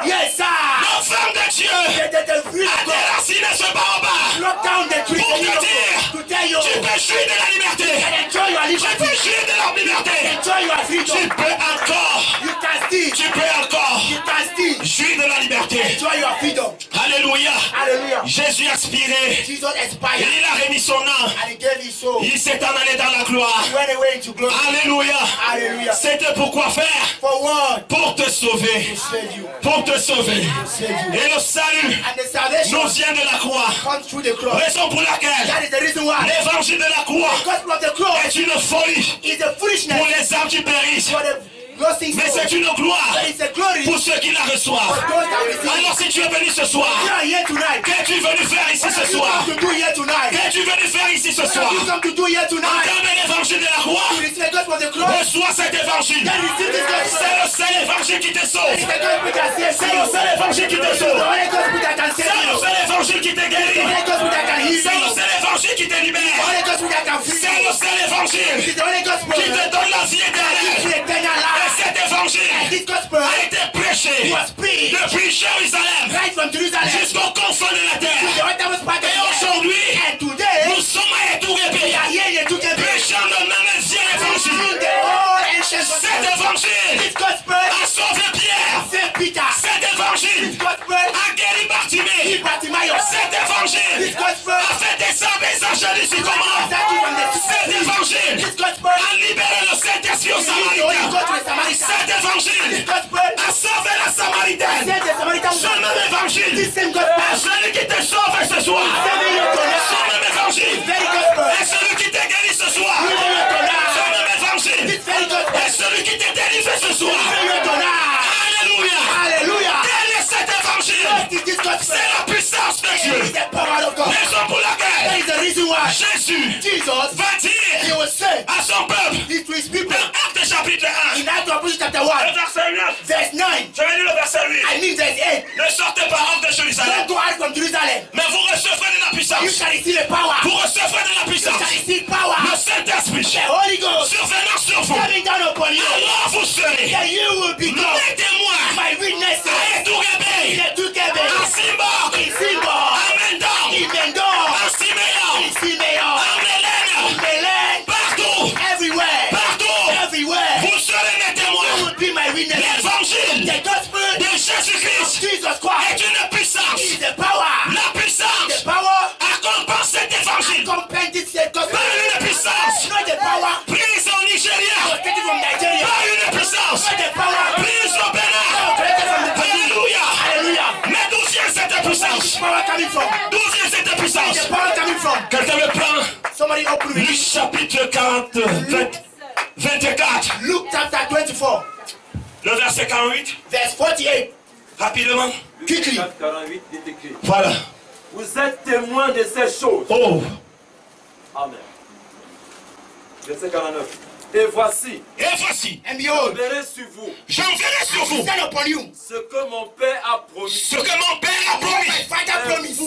Yes, sir. L'enfant de Dieu The free a of God déraciné ce baobab locked down the tree, pour the te Iroko, dire, to tell you tu peux jouir de la liberté. and enjoy your Tu liberty, peux jouir de la liberté. enjoy your Tu freedom. peux encore, You can still, tu peux encore you can still jouir de la liberté. enjoy your freedom. Alléluia. Hallelujah. Jésus a expiré. Jesus Et expired il a remis son âme. and he gave his soul. Il s'est en allé dans la gloire. He went away into glory. Alléluia. Hallelujah. C'était pour quoi faire? For what? Pour te sauver. To save you. Pour te sauver. Save you. Et le salut And the salvation nous vient de la croix. comes through the cross. Raison pour laquelle That is the reason why l'évangile de la croix the gospel of the cross est une folie is the pour foolishness les âmes qui périssent. for the Mais c'est une gloire pour ceux qui la reçoivent. Alors si tu es venu ce soir, qu'es-tu venu faire ici ce soir? Qu'es-tu venu faire ici ce soir? Entendre l'évangile de la croix. Reçois cet évangile. C'est le seul évangile qui te sauve. C'est le seul évangile qui te sauve. C'est le seul évangile qui te guérit. C'est le seul évangile qui te libère. C'est le seul évangile qui te donne la vie éternelle. Et cet évangile a été prêché depuis Jérusalem jusqu'au confins de la terre. Et aujourd'hui, nous sommes à Etourébé, prêchant le même vieil évangile. Cet évangile a sauvé Pierre. Cet évangile a guéri Bartimée. Cet évangile a fait descendre les anges du sycomore. Cet évangile a libéré le Saint-Esprit aux Samaritains. Cet évangile a sauvé la Samaritaine. Ce même évangile est celui qui te sauve ce soir. Ce même évangile est celui qui te guérit ce soir. Ce même évangile est celui qui te délivre ce soir. Alléluia. Quel est cet évangile? C'est la puissance de Dieu. Raison pour laquelle Jésus va dire à son peuple dans Actes chapitre 1 le verset 9. Je vais lire le verset 8. Ne sortez pas hors de Jérusalem, mais vous recevrez de la puissance. Vous recevrez de la puissance. Le Saint-Esprit survenant sur vous. Alors vous serez mes témoins à Etourébé, à Simba, à Mendon, à Siméon, à Mélène, partout. Vous serez mes témoins. L'évangile de Jésus-Christ est une puissance. La puissance accompagne cet évangile par une puissance prise au Nigeria, par une puissance prise au Bénin. Alléluia. Mais d'où vient cette puissance? D'où vient cette puissance? Quelqu'un me prend Luc chapitre 24. Luke chapter 24, Le verset 48. verse 48. Rapidement. Quickly. 48 est écrit. Voilà. Vous êtes témoins de ces choses. Oh. Amen. Verset 49. Et voici, And behold, j'enverrai sur vous J'enverrai sur vous send upon you ce que mon Père a promis. ce que mon Père a what my promis. father promised.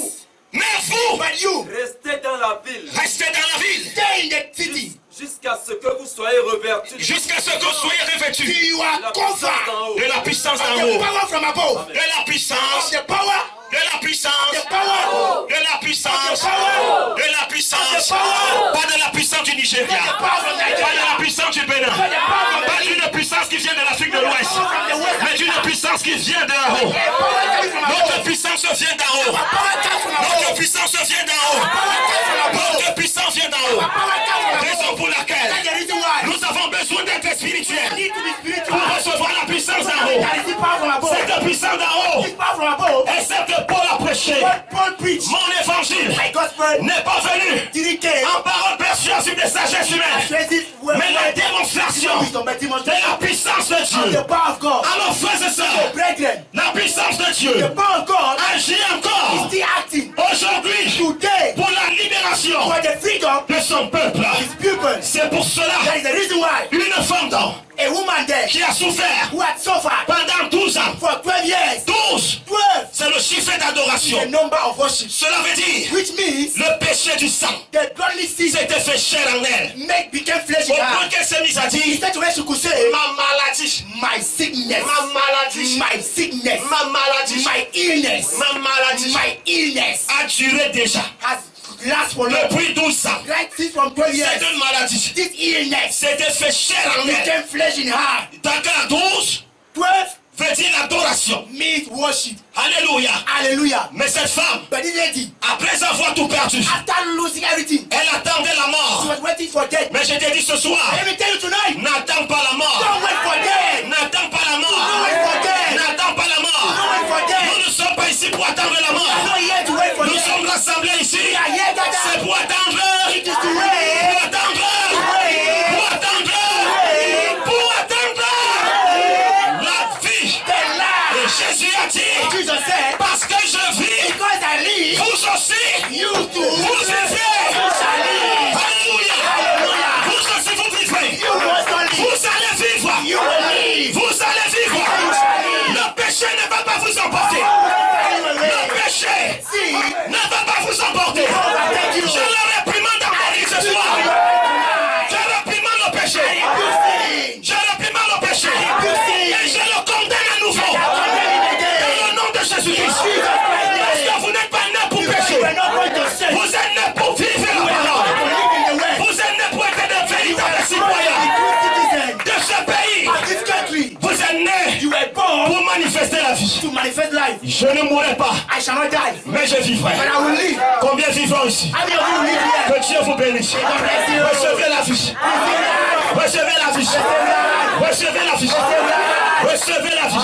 Mais vous, But you, Restez dans la ville restez dans la ville stay in the city jusqu'à ce que vous soyez revêtus jusqu'à ce que vous soyez till revêtus you are de la puissance covered d'en haut. de la puissance of d'en the haut, power from above. de la Of puissance, the power, de la puissance, the power, de la puissance, the power, de la puissance, power. pas de la puissance du the Nigeria, power from pas de la Nigeria, puissance du Bénin, the power from pas the d'une puissance qui vient de l'Afrique de l'Ouest, from the west, mais d'une puissance qui vient d'en haut. the power coming from Notre above. puissance vient d'en haut. Power comes from Notre above. puissance vient d'en haut. Power comes from above. Notre puissance vient d'en haut. Power comes from Raison above. pour laquelle That's the reason why nous avons besoin d'être we spirituels need to be spiritual. pour recevoir la puissance d'en haut. That is the power from above. Cette puissance d'en haut This power from above. est celle que Paul a prêchée. What Paul preached. Mon évangile My gospel n'est pas venu didn't came. en parole persuasive de sagesse humaine, mais la démonstration de la puissance de The Dieu. power of God. Alors frères et sœurs, Brethren, la puissance de Dieu the power of God agit is encore still acting aujourd'hui today pour la libération for the freedom de son peuple. of his people. C'est pour That cela is the reason why une femme d'homme a woman there qui a souffert who had suffered pendant 12 ans. for 12 years, 12, 12 c'est le chiffre is d'adoration. the number of worship, Cela veut dire which means le péché du sang the godly seed s'était fait chair en elle. became flesh Au in point her. qu'elle s'est mise à dire, Instead where she could say, ma maladie, my sickness, ma maladie, my sickness, ma maladie, my illness, ma maladie my illness a duré déjà has lasted for long. depuis 12 ans. Right since from 12 years, C'est une maladie. this illness C'était fait chair en elle. became flesh in her. D'accord, 12 12 veut dire l'adoration. means worship. Alléluia. Hallelujah. Mais cette femme, But this lady, après avoir tout perdu, after losing everything, elle attendait la she mort. was waiting for death. Mais je t'ai dit ce soir, Let me tell you tonight, n'attends pas la mort. don't wait for death. N'attends pas la Don't mort. wait for death. N'attends pas la Don't mort. wait for death. Nous ne sommes pas ici pour attendre la I'm mort. not here to wait for Nous death. sommes rassemblés ici. We are here C'est gathered. pour attendre. It is to wait. Pour attendre. Pour attendre. Pour attendre. emporter. Je le réprimande dans mon lit ce soir. Je réprimande le péché. Je réprimande le péché. Et je le condamne à nouveau. Dans le nom de Jésus-Christ. Parce que vous n'êtes pas né pour pécher. Vous êtes né pour vivre la parole. Vous êtes né pour être de véritables citoyens de ce pays. Vous êtes né pour manifester la vie. Je ne mourrai pas, mais je vivrai. Combien vivons ici? Que Dieu vous bénisse. Recevez la vie. Recevez la vie. Recevez la vie. Recevez la vie.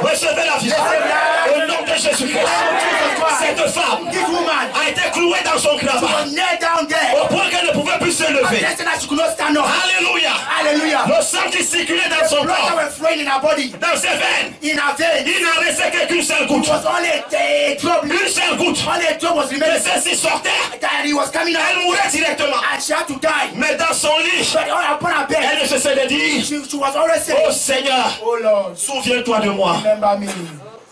Recevez la vie. Au nom de Jésus-Christ. Cette femme a été clouée dans son grabat au point qu'elle ne pouvait plus se lever. Alléluia. Le sang qui circulait dans son corps, dans ses veines, il n'en restait qu'une seule goutte. Une seule goutte. Et celle-ci sortait. Elle mourait directement. Mais dans son lit, elle ne cessait de dire: oh Seigneur, souviens-toi de moi.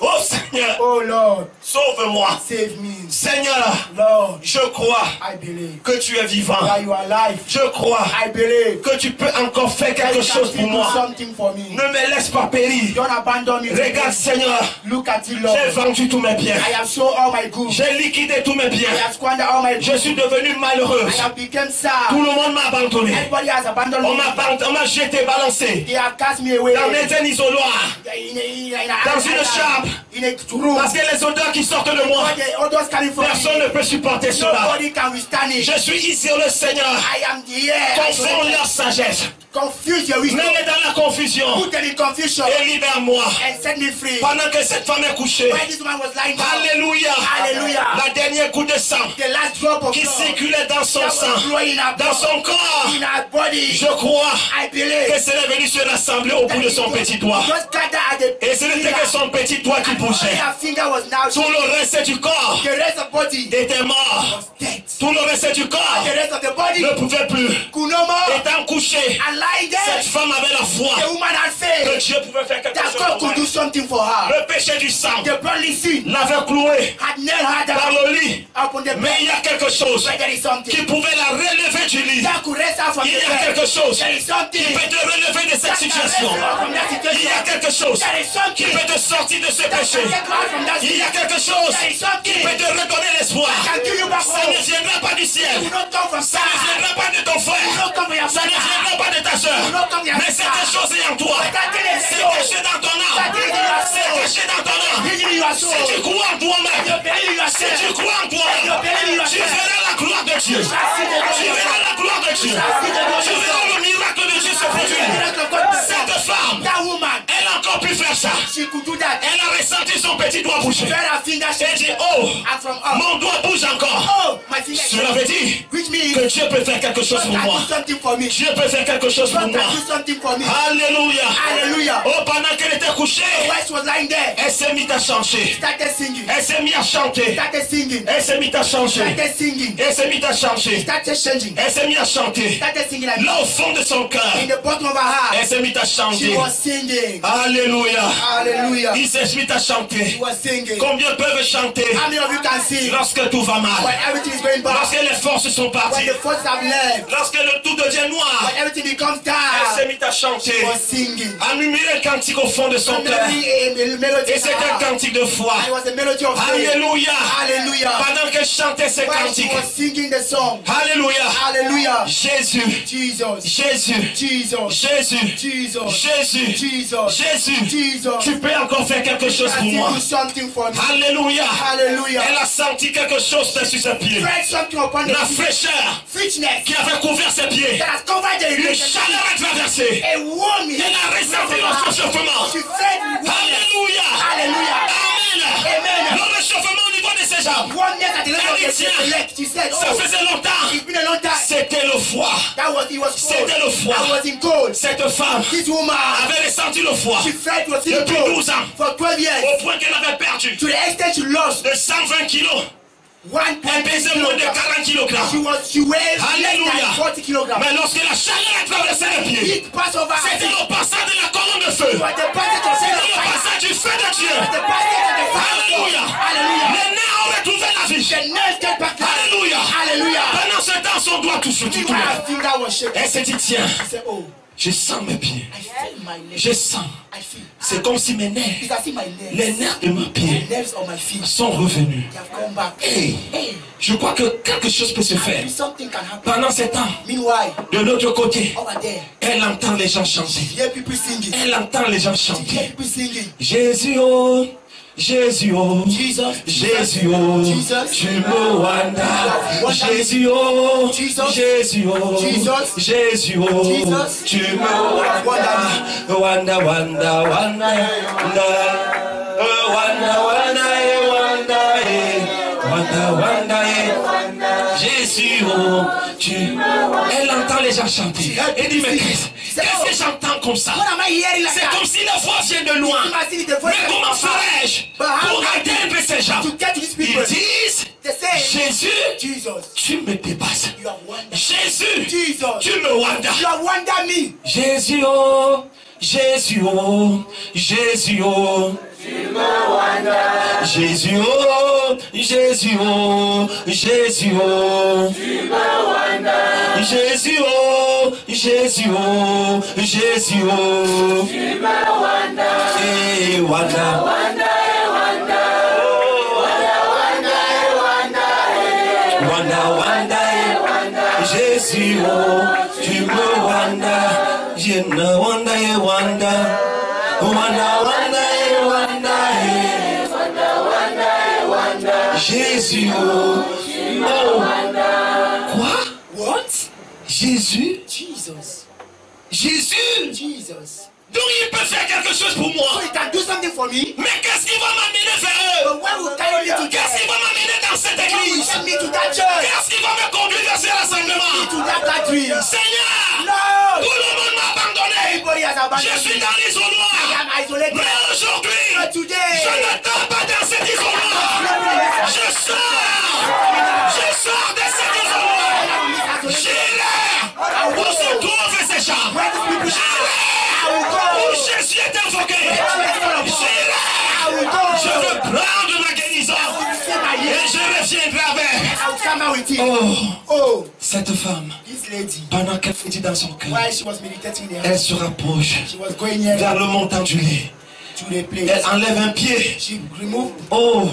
Oh Seigneur, Oh Lord, sauve-moi. save me. Seigneur, Lord, je crois I believe que tu es vivant. that you are alive. Je crois I believe que tu peux encore faire that quelque you chose can pour do moi. something for me. Ne me laisse pas périr. Don't abandon me. Regarde Seigneur, Look at you, Lord. j'ai vendu tous mes biens. I have sold all my goods. J'ai liquidé tous mes biens. I have squandered all my Je goods. suis devenu malheureuse. I have become Tout sad. le monde m'a abandonné. Everybody has abandoned On me. m'a jeté, balancé They have cast me away. dans un isoloir, dans une chambre. in a room. Parce que les odeurs qui sortent de moi, The others coming from personne me. ne peut supporter cela. Nobody can withstand it. Je suis ici, le Seigneur. I am the air. Confonds leur sagesse. Confuse your wisdom. Mets-les dans la confusion Put them in confusion et libère-moi. and set me free. Pendant que cette femme est couchée, When this woman was lying down, alléluia, Alléluia. la dernière goutte de sang the last drop of qui blood circulait dans son that sang, was flowing in her dans blood, son corps, in her body, je crois I believe que c'est venu se rassembler au bout de son petit doigt. just gather at the Et ce n'était que son petit doigt qui only bougeait. her finger was now Tout le reste du corps the rest of body était mort. was dead. Tout le reste du corps The rest of the body ne pouvait plus. could no more. Étant couché, And lying cette there, femme avait la foi the woman had que faith Dieu pouvait faire quelque that chose God pour could do elle. something for her. Le péché du sang The bloodly sin l'avait cloué had nailed her dans down le lit. upon the Mais il y bed. a quelque chose But there is qui something pouvait la relever du lit. that could raise her from Il the y a bed. quelque chose There is something qui peut te relever de cette that can raise situation. her from that Il y a situation. quelque chose There is qui something peut te sortir de ce that péché. can take her out from that Il y a sin. quelque chose There is qui something peut te redonner l'espoir. that can give you back Ça home. ne viendra pas du It ciel. will not come from Ça ne God. viendra pas de ton It will frère. not come from your Ça ne father. viendra pas de ta soeur. Mais cette chose est en toi. C'est caché dans ton âme. C'est caché dans ton âme. Si tu crois en toi-même, si tu crois en toi-même, tu verras la gloire de Dieu. Tu verras la gloire de Dieu. Tu verras le miracle de Dieu se produire. Cette femme, That woman, elle a encore pu faire ça. she could do that. Elle a ressenti son petit doigt bouger. Felt her finger Elle dit, shaking. oh, And from up, mon doigt bouge encore. oh, my finger is Cela veut shaking. dire Which means que Dieu peut faire quelque chose God pour moi. can do something for me. Dieu peut faire quelque chose pour God moi. can do something for me. Alléluia. Hallelujah. Oh, pendant qu'elle était couchée, West was lying there. elle s'est mise à chanter. Started singing. Elle s'est mise à chanter. Started singing. Elle s'est mise à chanter. Started singing. Elle s'est mise à chanter. Started changing. Elle s'est mise à chanter. Started singing like Là au fond de son cœur, in the bottom of her heart. elle s'est mise à She chanter. was singing. Alléluia. Hallelujah. Il s'est mis à chanter. She was singing. Combien peuvent chanter How many of you can sing lorsque tout va when mal? everything is going bad? Lorsque les forces sont When parties? the forces have left? Lorsque le tout devient noir? When everything becomes Elle s'est dark? mise à chanter. She was singing. À murmurer un cantique au fond de son cœur. A melody Et in c'est her un heart. cantique de foi. And it was a melody of faith. Alléluia. Hallelujah. Pendant qu'elle chantait ce While she cantique. was singing the song. Alléluia. Hallelujah. Jésus. Jesus. Jésus. Jesus. Jésus. Jesus. Jésus. Jesus. Jésus. Jesus. Tu peux encore faire quelque chose pour Can moi. you do something for me? Alléluia. Hallelujah. Elle a senti quelque chose sur ses pieds. Spread something upon the La fraîcheur richness qui avait couvert ses pieds. that has covered the Une relationship. chaleur a traversé. A warm Elle a ressenti le réchauffement. She felt warmness. Alléluia. Hallelujah. Amen. Amen. Le réchauffement au niveau de ses jambes. Warmness at the level of Tiens. the leg. She said, Ça oh, faisait longtemps. it's been a long time. C'était le froid. It was cold. C'était le froid. I was in cold. Cette femme This woman, avait ressenti le froid she felt it was in depuis cold 12 ans. for 12 years. Au point qu'elle avait perdu To the extent she lost de 120 kilos. 1.8 Elle pesait moins de 40 kilogrammes. She weighs less Alléluia. than 40 kilograms. Mais lorsque la chaleur a traversé les pieds, It passed over her. c'était le passage de la colonne de feu. It was the passage of C'était the le fire. passage du feu de Dieu. The passage of the fire. Alléluia. Hallelujah. Les nerfs ont retrouvé la vie. The nails get back doigt tout sur tout. Meanwhile, her finger was shaking. Elle s'est dit, tiens, She said, oh, je sens mes pieds. I feel my leg. Je sens. I feel. C'est comme si mes nerfs, It's as if my legs, les nerfs de mes the pieds nerves of my feet, sont revenus. they have come back. Hey, Hey, je crois que quelque chose peut se faire. something can happen. Pendant ce temps, Meanwhile, de l'autre côté, over there, elle entend les gens chanter. you hear people singing. Elle entend les gens You hear chanter. people singing. Jésus, oh, Jésus, oh, Jesus, Jésus, oh, Jesus, tu me wanda. Jésus, oh, Jesus, Jésus, oh, Jesus, Jésus, oh, Jesus, tu me wanda. Wanda, wanda, wanda, wanda, wanda, wanda, wanda, Jésus, oh, tu. Elle entend les gens chanter. Elle dit, mais qu'est-ce que j'entends comme ça? What am I hearing like C'est that? comme si la voix vient de loin. Imagine the voice Mais comment ferais-je pour aider un peu ces gens? to get to these people. Ils disent, They say, Jésus, Jesus, tu me dépasses. you have wondered. Jésus, Jesus, tu me wanda. you have wondered me. Jésus, oh, Jésus, oh, Jésus, oh. Jésus, oh, Jésus, oh, Jésus, oh. Jésus, oh, Jésus, oh, Jésus, oh. Eh, wanda. Wanda, wanda, Jésus, oh, tu me wanda. Je ne wanda, wanda. Wanda, wanda, wanda, Jésus, oh, oh. Quoi? What? Jésus? Jesus. Jésus? Jesus. Donc il peut faire quelque chose pour moi. So you can do something for me. Mais qu'est-ce qui va m'amener vers eux? But when will carry me to Qu'est-ce qui va m'amener dans cette When will église? send me to that church? Qu'est-ce qui va me conduire dans ce Me rassemblement? to that gathering. Seigneur, No! tout le monde m'a abandonné. Everybody has Je abandoned suis me. dans I l'isoloir. am isolated. Mais aujourd'hui, But today, je n'attends pas dans cet isoloir. Je sors de cet isoloir. J'irai où se trouvent ces gens. J'irai où Jésus est invoqué. J'irai. Je veux prendre ma guérison. Et je reviendrai avec. I'll come out with it. Oh, Oh, cette femme, this lady, pendant qu'elle fait dans son cœur, while she was meditating there, elle se rapproche she was going here vers le montant du lait. to the place. Elle enlève un pied. She removed Oh,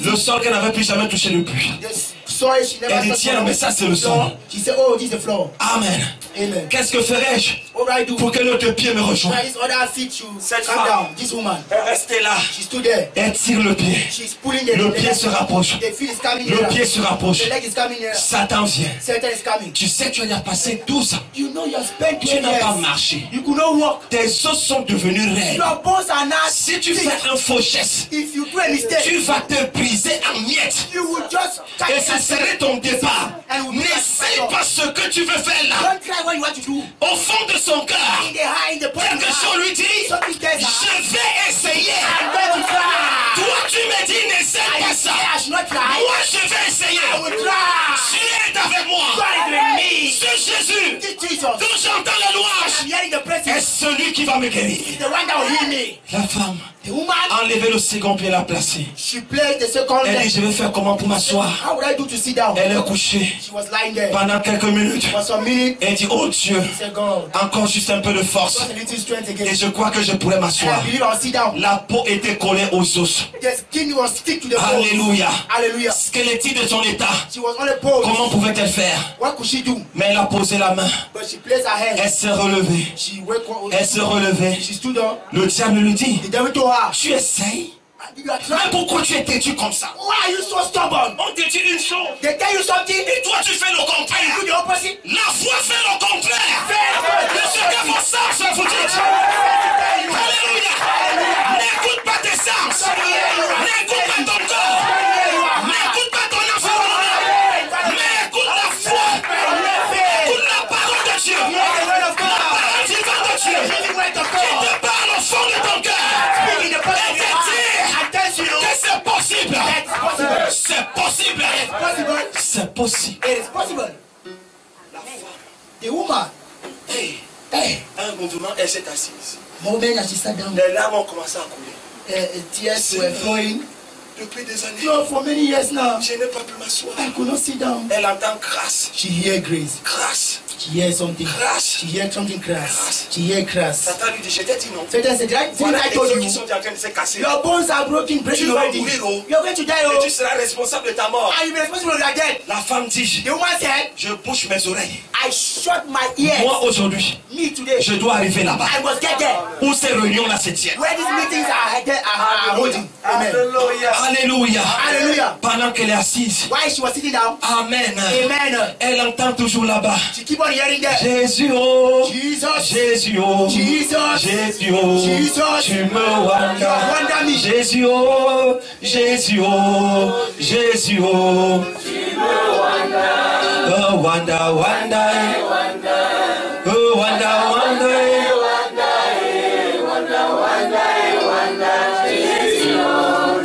le sol qu'elle n'avait plus jamais touché depuis. this soil. She never Elle dit, touched tiens, the mais ça c'est le floor. sol. She said, oh, this is the floor. Amen. Amen. Qu'est-ce que ferais-je What do I do? pour que l'autre pied me rejoigne? Why this other feet should Cette come femme. down? This woman, Elle restait là. she stood there. Elle tire le pied. She's pulling the Le leg. pied se rapproche. The feet is coming Le here. pied se rapproche. The leg is coming here. Satan vient. Satan is coming. Tu sais, tu as passé 12 ans. You know you have spent Tu 12 n'as pas years. marché. You could not walk. Tes os sont devenus raides. Your bones are not Si tu thick. fais un faux geste, If you do a mistake, tu vas te briser en miettes. you will just Et ce serait ton départ. And will be N'essaye like pas ce que tu veux faire là. Don't try what you want to do. Au fond de son cœur, In the high, in the point, quelque chose lui dit, something tells her, je vais essayer. I'm going to try. Toi, tu me dis, n'essaye pas ça. I should not try. Moi, je vais essayer. I will try. Tu es avec moi. God is with me. Ce Jésus, This Jesus. dont j'entends la I'm louange, hearing the est presence. celui qui va me guérir. He's the one that will heal me. La femme The woman, a enlevé le second pied et l'a placé. she played the second Elle dit, leg. je vais faire comment pour m'asseoir. How would I do to sit down? Elle est couchée She was lying there pendant quelques minutes. for some minutes. Elle dit, oh Dieu, She said, God, encore juste un peu de force. just a little strength Et again. je crois que je pourrais And m'asseoir. I believe I'll sit down. La peau était collée aux os. The skin was stick to the bone. Alléluia. Hallelujah. Quel est-il de son état? She was on a pole. Comment pouvait-elle faire? What could she do? Mais elle a posé la main. But she placed her hand. Elle s'est relevée. She wake up. Elle se relevait. She stood up. Le diable lui dit, The devil told her, tu essayes? you are Mais trying. pourquoi tu es têtu comme ça? Why are you so stubborn? On te dit une chose. They tell you something. Et toi tu fais le You contraire. do the opposite. La foi fait le contraire. Very De good. ce que vos sens vous disent. Alléluia. N'écoute pas tes sens. N'écoute pas ton corps. N'écoute pas ton environnement. Mais écoute la foi. Écoute la parole de Dieu. La parole vivante de Dieu. Qui te parle au fond de ton cœur. Et te dit que c'est possible. C'est possible. C'est possible. It is possible. The woman, Hey, hey, un mouvement, elle s'est assise. moment as she sat down, Les larmes ont commencé à couler. tears were flowing. Depuis des années, No, for many years now, je n'ai pas pu m'asseoir. I could not sit down. Elle entend grâce. She hear grace. Grâce. She hear something. Grâce. She hear something crass. She hear crass. Satan lui dit, je t'ai dit non. Satan said, didn't Voilà I les told os qui you? sont en train de se casser. Your bones are broken, breaking Tu vas already. mourir, oh. You're going to die, Et oh. tu seras responsable de ta mort. And you'll be responsible for your death. La femme dit, The woman said, je bouche mes oreilles. I shut my ears. Moi aujourd'hui, Me today. je dois arriver là-bas. I must get there. Où ces réunions-là se tiennent. Where these meetings are holding. Amen. Alléluia. Hallelujah. Pendant qu'elle est assise. While she was sitting down. Amen. Amen. Elle entend toujours là-bas. She keep on hearing there. Jésus, oh. Jesus. Jésus, oh. Jesus. Jésus, oh. Jesus. Tu me wanda. Wonder me. Jésus, oh. Jésus, oh. Jésus, oh. Tu me wanda. Oh, wanda, wanda. Oh, wanda, wanda.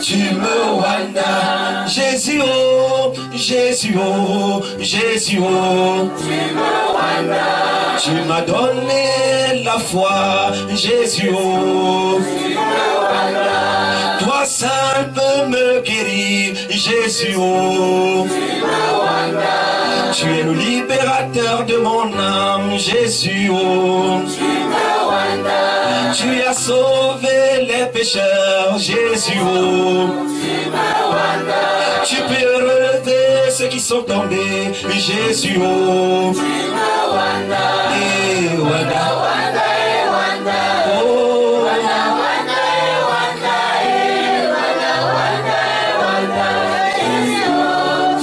Tu me wanda. Jésus, oh. Jésus, oh. Jésus, oh. Tu me wanda. Tu m'as donné la foi. Jésus, oh. Tu me wanda. Toi seul peux me guérir. Jésus, oh. Tu me wanda. Tu es le libérateur de mon âme. Jésus, oh. Tu me wanda. Tu as sauvé les pécheurs. Jésus, oh. Tu me wanda. Tu peux relever ceux qui sont tombés. Jésus, oh. Tu me wanda. Eh, wanda. Oh.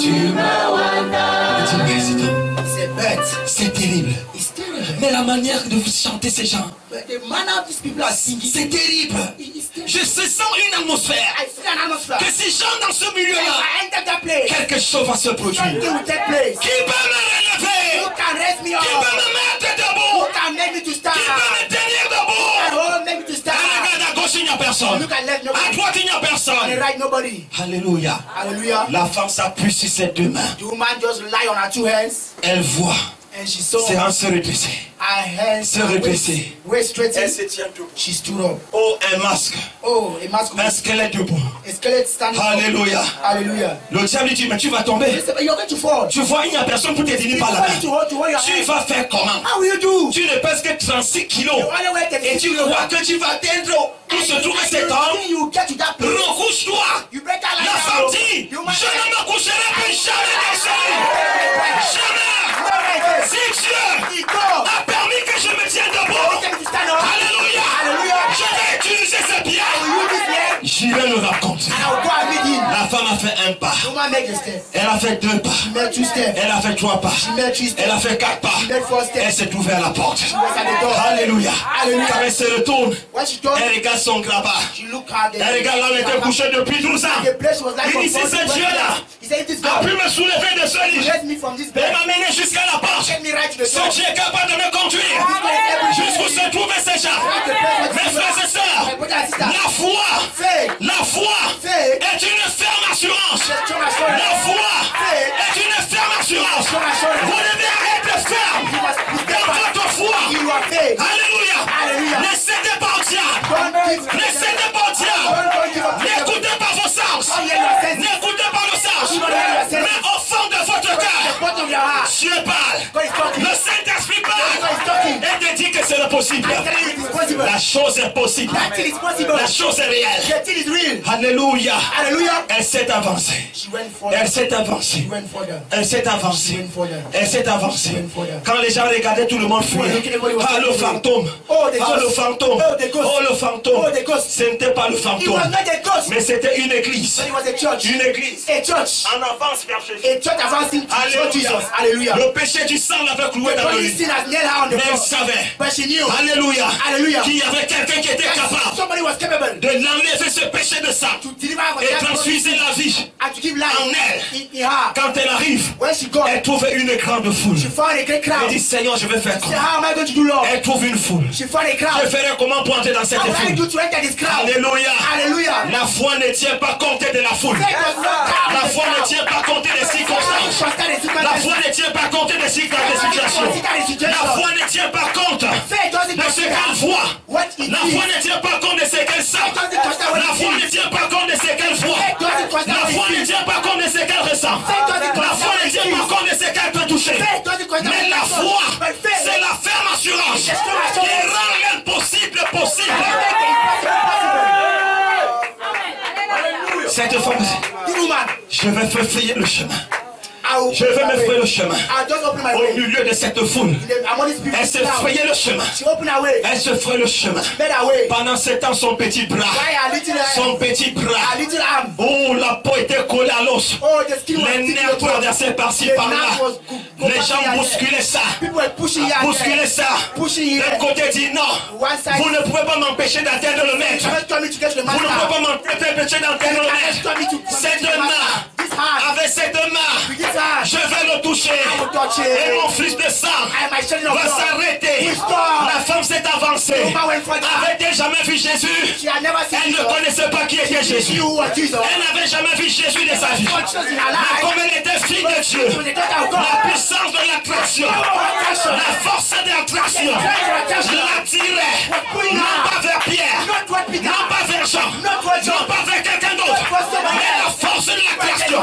Tu me wanda. C'est bête. C'est terrible. It's terrible. Mais la manière de chanter ces gens, But the manner of these people are singing. c'est terrible. It's terrible. Je sens une atmosphère. I feel an atmosphere. Que ces gens dans ce If milieu-là, I enter that place, quelque chose va se produire. something will take place. Qui peut me relever? Who can raise me Qui up? peut me mettre Who debout? can make me to stand? Qui peut me tenir debout? And who make me to stand? Regarde à gauche, il n'y a personne. Look at left, À nobody. droite, il n'y a On the personne. right, nobody. Alléluia. Hallelujah. La femme s'appuie sur ses deux mains. The woman just lie on her two hands Elle voit. and she saw C'est en se redresser. her hands Se redresser. waist straightened. Elle se tient debout. She stood up. Oh, un masque. Oh, a mask. Un squelette debout. A skeleton standing up. Alléluia. Hallelujah. Le diable lui dit, mais tu vas tomber. He said, but you're going to fall. Tu vois, il n'y a personne pour te tenir par la Nobody to main. hold your Tu hand. vas faire comment? How will you do? Tu ne pèses que 36 kilos. You only weigh 36 Et tu kilos. crois que tu vas atteindre où se trouve cet homme? You get to that place. Recouche-toi. You better lie La femme down. dit, You je must ne me coucherai plus jamais dans ce lit. Jamais. Si Dieu a permis que je me tienne debout, alléluia, je vais utiliser ces pierres. J'irai le raconter. La femme a fait un pas. Elle a fait deux pas. Elle a fait trois pas. Elle a fait quatre pas. Elle s'est trouvée à la porte. Alléluia. Quand elle se retourne, elle regarde son grabat. Elle regarde là où elle était couchée depuis 12 ans. Il dit, si ce Dieu-là a pu me soulever de ce lit, elle m'a mené jusqu'à la porte. Ce Dieu est capable de me conduire jusqu'où se trouvaient ces gens. Mes frères et sœurs, la foi est une ferme assurance. La foi est une ferme assurance. Vous devez être ferme dans votre foi. Alléluia. Ne cédez pas au diable. Ne cédez pas au diable. N'écoutez pas vos sens. N'écoutez pas vos sens. Mais au fond de votre cœur, Dieu parle. Le Saint-Esprit parle. Et te dit que c'est le possible. La chose est possible. La chose est réelle. Alléluia. Elle s'est avancée. Elle s'est avancée. Elle s'est avancée. Elle s'est avancée. Quand les gens regardaient, tout le monde fuyait. Ah, le fantôme. Ah, le fantôme. Oh, le fantôme. Ce n'était pas le fantôme. Mais c'était une église. Une église. En avance vers Jésus. Alléluia. Le péché du sang l'avait cloué dans le lit. Mais elle savait. Alléluia. Qu'il y avait quelqu'un qui était capable de l'enlever ce péché de sang et transfuser la vie en elle. Quand elle arrive, elle trouve une grande foule. Elle dit, Seigneur, je vais faire comment? Elle trouve une foule. Je ferai comment pour entrer dans cette foule? Alléluia. La foi ne tient pas compte de la foule. La foi ne tient pas compte des circonstances. La foi ne tient pas compte des situations. La foi ne tient pas compte de ce qu'elle voit. La foi ne tient pas compte de ce qu'elle sent. La foi ne tient pas compte de ce qu'elle voit. La foi ne tient pas compte de ce qu'elle ressent. La foi ne tient pas compte de ce qu'elle peut toucher. Mais la foi, c'est la ferme assurance qui rend l'impossible possible. Cette femme, je vais faire frayer le chemin. Je vais me frayer le chemin. Au milieu de cette foule, elle se frayait le chemin. Elle se frayait le chemin. Pendant ce temps, son petit bras, oh, la peau était collée à l'os. Les nerfs traversaient par-ci, par-là. Les gens bousculaient ça. Bousculaient ça. D'un côté dit non. Vous ne pouvez pas m'empêcher d'atteindre le maître. Vous ne pouvez pas m'empêcher d'atteindre le maître. Cette main, avec cette main, je vais le toucher. Et mon fils de sang va s'arrêter. La femme s'est avancée. Avait-elle jamais vu Jésus? Elle ne connaissait pas qui était Jésus. Elle n'avait jamais vu Jésus de sa vie. Mais comme elle était fille de Dieu, la puissance de l'attraction, la force de l'attraction l'attirait. Non pas vers Pierre, non pas vers Jean, non pas vers quelqu'un d'autre, mais la force de l'attraction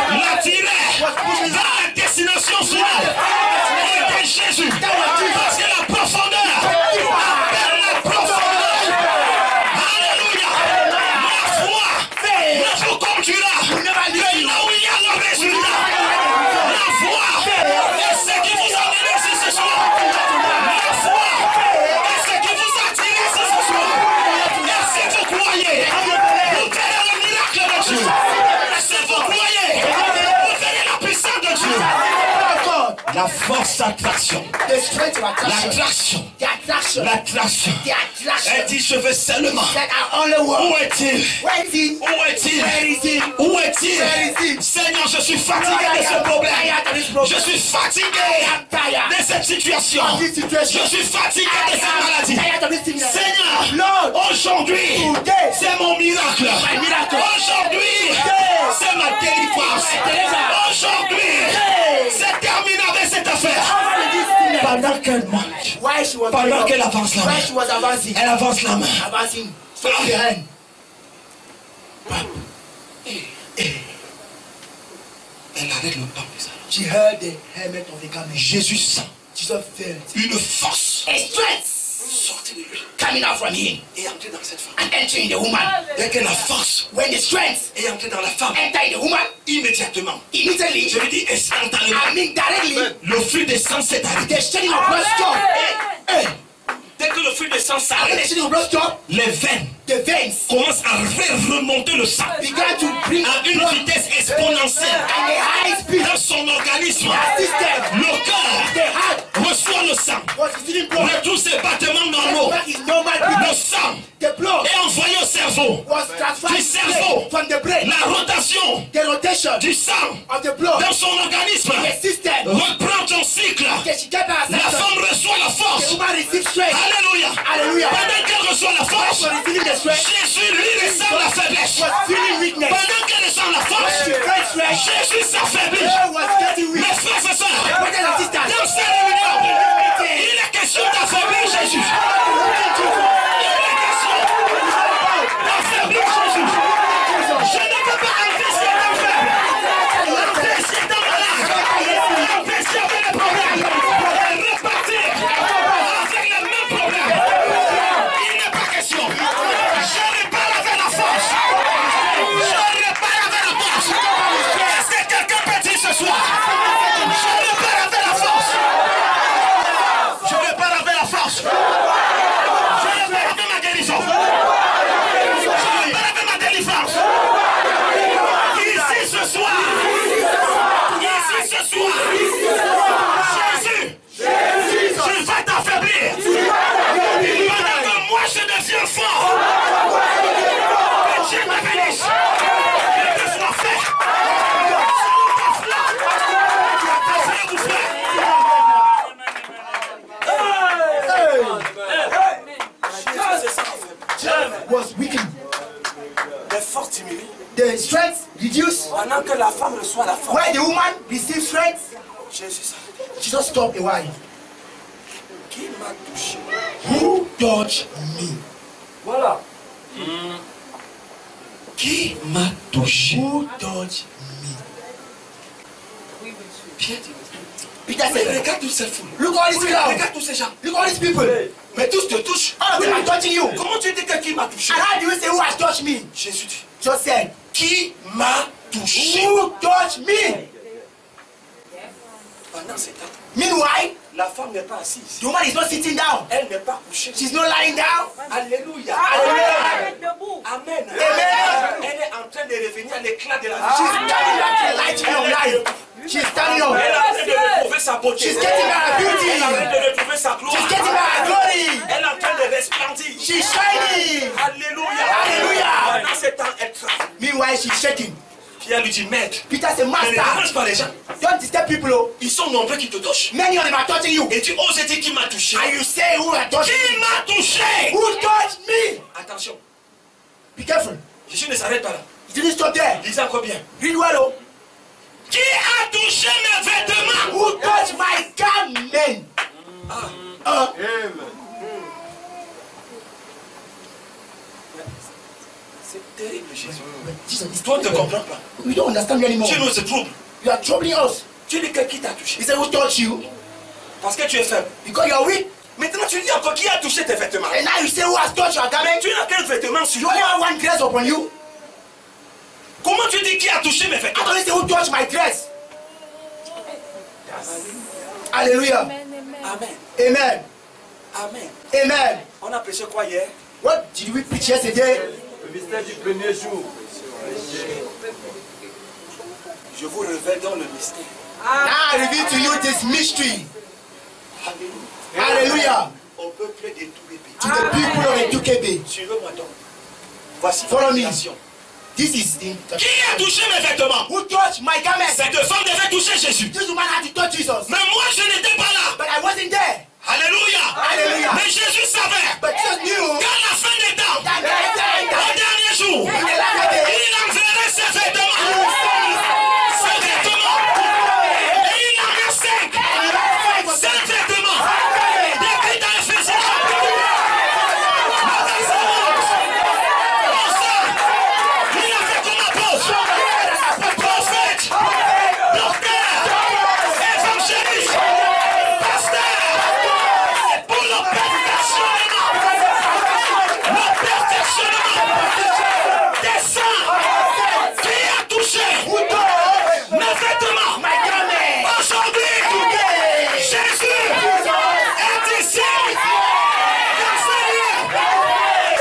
l'attirait vers la destination finale. Et Jésus, parce que la profondeur appelle la profondeur. Alléluia. La foi ne vous conduira que là où il y a le résultat. La foi est ce qui vous amène ici ce soir. La foi est ce qui vous attire ici ce soir. Et si vous croyez, vous verrez le miracle de Dieu. Si vous croyez, vous verrez la puissance de Dieu. La force d'attraction. L'attraction. Elle dit, je veux seulement. Où est-il? Où est-il? Où est-il? Seigneur, je suis fatigué de ce problème. Je suis fatigué de cette situation. Je suis fatigué de cette maladie. Seigneur, aujourd'hui, c'est mon miracle. Aujourd'hui, c'est ma délivrance. Aujourd'hui, c'est terminé avec cette affaire. Pendant qu'elle marche, pendant qu'elle avance la main, elle avance la main. Elle arrête le temps de ça. Jésus sent une force sortir de lui. Coming out from him Et entrer dans cette femme. and entering the woman. Dès que la force When the strength est entrée dans la femme, enter the woman, immédiatement, immediately, je lui dis instantanément, I mean directly, le flux de sang s'est arrêté. the shedding of blood stop. Hey, Dès que le flux de sang when the s'arrête, shedding of blood stop, les veines the veins commencent à remonter le sang began to bring à une blood vitesse exponentielle at a high speed. dans son organisme. The system, Le cœur the heart reçoit le sang. was receiving blood. Mais tous ces battements normaux, That is normal. le sang The blood est envoyé au cerveau. was transferred Du cerveau. from the brain. La rotation The rotation du sang of the blood, dans son organisme the system, reprend son cycle. she get her La cycle. femme reçoit la The force. woman receives strength. Alléluia. Hallelujah. Pendant qu'elle reçoit la force, For receiving the strength, Jésus lui ressent la faiblesse. was feeling weakness. Pendant qu'elle ressent la force, She felt strength. Jésus s'affaiblit. She was getting weak. Mes frères et sœurs, Brothers and sisters, dans cette réunion, il est question d'affaiblir Jésus. Il est question d'affaiblir Jésus. Je ne peux pas enlever cet homme faible. Enlever cet homme malade. Empêcher avec les problèmes. Et repartir avec les mêmes problèmes. Il n'est pas question. Je répare avec la force. Je répare avec la force. Est-ce que quelqu'un peut dire ce soir? Je répare avec la force. Je répare avec la force. Je répare avec ma guérison. Je répare avec ma délivrance. Ici ce soir. Ici ce soir. Jésus. Je vais t'affaiblir. Pendant que moi je deviens fort. Que Dieu me bénisse. Que Dieu soit fait. Asseyez-vous, frère. was weakened. Les forces diminuent. The strength reduced. Pendant que la femme reçoit la force. When the woman received strength, Jésus s'arrête. she just stopped a while. Qui m'a touché? Who touched me? Voilà. Qui m'a touché? Who touched me? Peter said, regarde tous ces foules. Look all these crowds. Regarde tous ces gens. Look all these people. Mais tous te touchent. All of them are touching you. Comment tu dis que qui m'a touché? And how do you say who has touched me? Jésus dit, Just said, qui m'a touché? who touched me? Pendant ce temps, Meanwhile, la femme n'est pas assise. the woman is not sitting down. Elle n'est pas couchée. She's not lying down. Alléluia. Hallelujah. Amen. Amen. Elle est en train de revenir à l'éclat de la She's vie. standing up to the light of life. She's standing up. Elle est en train de retrouver sa beauté. She's getting her beauty. Elle est en train de retrouver sa gloire. She's getting her glory. Elle est en train de resplendir. She's shining. Alléluia. Alléluia. Pendant ce temps, elle travaille. Meanwhile, she's shaking. Pierre lui dit, maître, Peter said, ne Master, dérange pas les gens. don't disturb people. Oh. Ils sont nombreux qui te touchent. Many of them are touching you. Et tu oses dire qui m'a touché. And you say who has touched Qui me? m'a touché? Who touched me? Attention, Be careful. Jésus ne s'arrête pas là. You didn't stop there. Lisez encore bien. Read well. Oh. Qui a touché mes vêtements? Who touched my garment? C'est terrible, Jésus. Jesus, Toi, tu ne comprends pas. we don't understand you anymore. Tu nous troubles. You are troubling us. Tu dis que qui t'a touché? He said, who touched you? Parce que tu es faible. Because you are weak. Maintenant, tu dis encore qui a touché tes vêtements. And now you say, who has touched your garment? Tu n'as quel vêtement sur You toi? only have one dress upon you. Comment tu dis qui a touché mes I vêtements? only say, who touched my dress? Hallelujah. Amen. Amen. Amen. Amen. On a prêché quoi hier? What did we preach yesterday? Le mystère du premier jour. Je vous révèle dans le mystère. Now I reveal to you this mystery. Alléluia. Hallelujah. Au peuple de tout le pays. To the people of Etukebe. Suivez-moi donc. Voici Follow me. l'invitation. This is the... Qui a touché mes vêtements? Who touched my garment? Cette femme devait toucher Jésus. This woman had to touch Jesus. Mais moi, je n'étais pas là. But I wasn't there. Alléluia. Hallelujah. Mais Jésus savait But Jesus knew qu'à la fin des temps, that the au dernier jour, in the last day, il enverrait ses vêtements. Ses vêtements. Et il en a 5. 5 vêtements. Depuis dans Éphésiens. Il a fait comme apôtre, prophète, docteur, évangéliste, pasteur, pour le perfectionnement des saints. Qui a touché mes vêtements? Aujourd'hui, Jésus est ici. Dans ce lieu.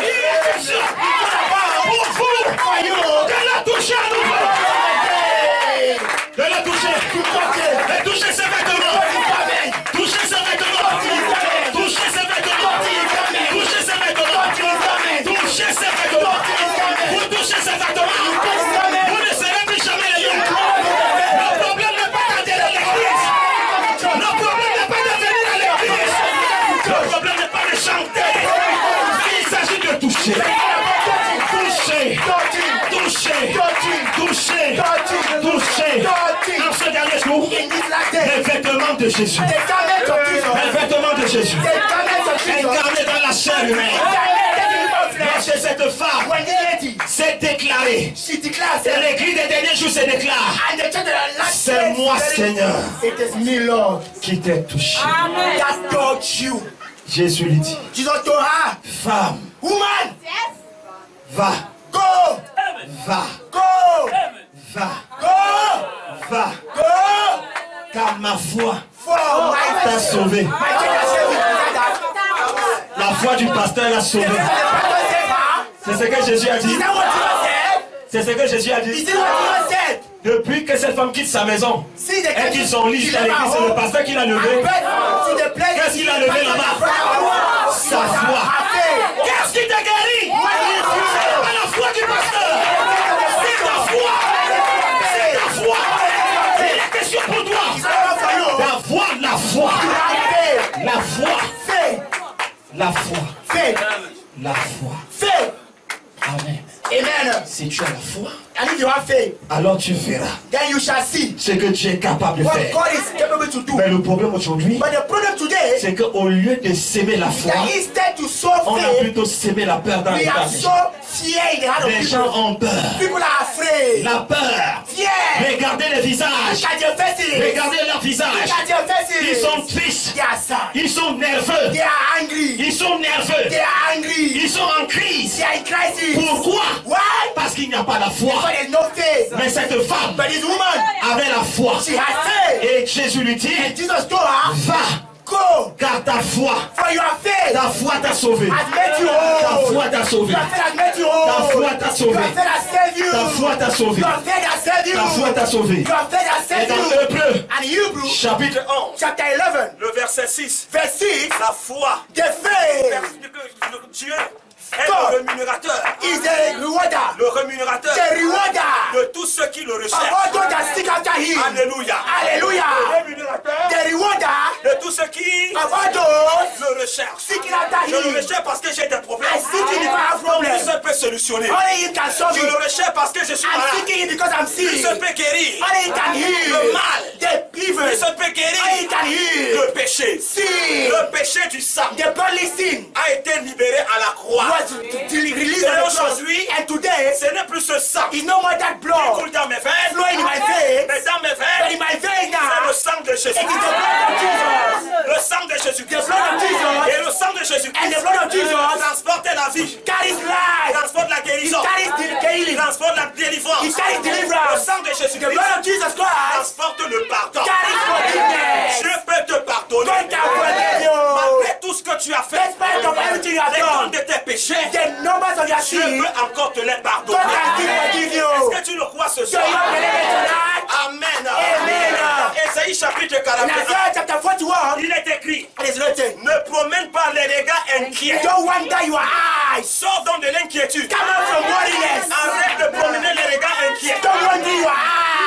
Il est ici. Pour vous, de la toucher à nouveau. De la toucher. De toucher ses vêtements. Toucher ses vêtements. Toucher ses vêtements. Toucher ses vêtements. Toucher ses vêtements. Vous touchez ses vêtements. Vous ne serez plus jamais les mêmes. Le problème n'est pas d'adhérer à l'église. Le problème n'est pas de venir à l'église. Le problème n'est pas de chanter. Mais il s'agit de toucher. Toucher. Toucher. Toucher. Toucher. En ce dernier jour, in this last day, les vêtements de Jésus. the garment of Jesus, Les vêtements de Jésus. the garment of Jesus, Incarné dans la chair humaine. Lorsque cette femme when the lady, s'est déclarée, she declares, et l'église des derniers jours se déclare, and the church of the last c'est day, moi, Seigneur, it is me, Lord, qui t'ai touché. that touched you. Jésus lui dit, Jesus told her, femme, woman, va, go, va, go, va, go, va, go, car ma foi for my t'a sauvé. My church has said we declare that. La foi du pasteur l'a sauvé. The pastor said, huh? C'est ce que Jésus a dit. Is that what Jesus said? C'est ce que Jésus a Is dit. it what Jesus said? Depuis que cette femme quitte sa maison See the et qu'ils sont listes à l'église, c'est le pasteur qui l'a levé. Qu'est-ce qu'il a levé là-bas? Sa foi. Qu'est-ce qui t'a guéri? C'est pas la foi du pasteur. C'est ta foi. C'est ta foi. C'est la question pour toi. D'avoir la foi. La foi. La foi. La foi. Amen. Amen. Si tu as la foi, And if you have faith, alors tu verras then you shall see ce que Dieu est capable de what faire. God is capable to do. Mais le problème aujourd'hui, But the problem today c'est qu'au lieu de s'aimer la is foi, that instead to sow on a faith, plutôt s'aimer la peur dans we les cœurs have des so gens. fear in the heart of Les gens people. ont peur. People are afraid. La peur. Fear. Regardez les visages. Look at your faces. Regardez leurs Look visages. at your faces. Ils sont tristes. They are sad. Ils sont nerveux. They are angry. Ils sont nerveux. They are angry. Ils sont en crise. They are in crisis. Pourquoi? Why? Parce qu'il n'y a pas la foi. Because there is no faith. Mais cette femme But this woman, avait la foi. she had faith. Et Jésus lui dit, And Jesus told her, va, go, car ta foi, for your faith ta foi t'a sauvé. has made you Ta whole. foi t'a sauvé. Your faith has made you Ta whole. foi t'a sauvé. Your faith has saved you. Ta foi t'a sauvé. Your faith has saved you. Ta foi t'a sauvé. Your faith has Et saved dans you. Hébreux, And Hebrew, chapitre 11, chapter 11, Le verset 6. verse 6, La foi. the faith Dieu est le rémunérateur. is the rewarder. Le rémunérateur The rewarder de tous ceux qui le of recherchent. all those that seek after him. Alléluia. Le Hallelujah. rémunérateur The rewarder de tous ceux qui of all those le recherchent. seeking after Je le him. recherche parce que j'ai des problèmes. I seek him because I have Lui problems. seul peut solutionner. Only him can solve Je le it. recherche parce que je suis I'm malade. seeking him because I'm Lui sick. seul peut guérir Only he can le heal. mal. The evil. Lui seul peut Only he guérir can heal. le péché. Sin. Le péché du sang The bloodly sin a été libéré à la croix. was released Et on the cross. aujourd'hui, And today, ce n'est plus ce sang qui it's no more that blood coule dans mes veines, flowing in my veins. mais dans mes But veines, in my veins c'est now, le sang de Jésus. it is the blood of Jesus. Le sang de Jésus-Christ. The blood of Jesus. Et le sang de And Jésus-Christ the blood of Jesus transporte la vie, carries life. transporte la It guérison, carries the healing. transporte la délivrance. It carries Le deliverance. sang de The Jésus-Christ blood of Jesus Christ transporte le pardon. carries forgiveness. Dieu peut te pardonner. God can forgive you. Malgré tout ce que tu as fait, Despite of everything you have les comptes done, de tes péchés, the numbers of your Dieu sins, peut encore te les God pardonner. can still forgive you. Est-ce que tu le crois ce So soir? you believe it tonight? Amen. Amen. Ésaïe chapitre In 41. Isaiah chapter 41, Il est écrit, it is written, ne promène pas les regards inquiets. don't wander your eyes. Sors donc de l'inquiétude. Come out from worriness. Arrête de promener les regards inquiets. Don't wander your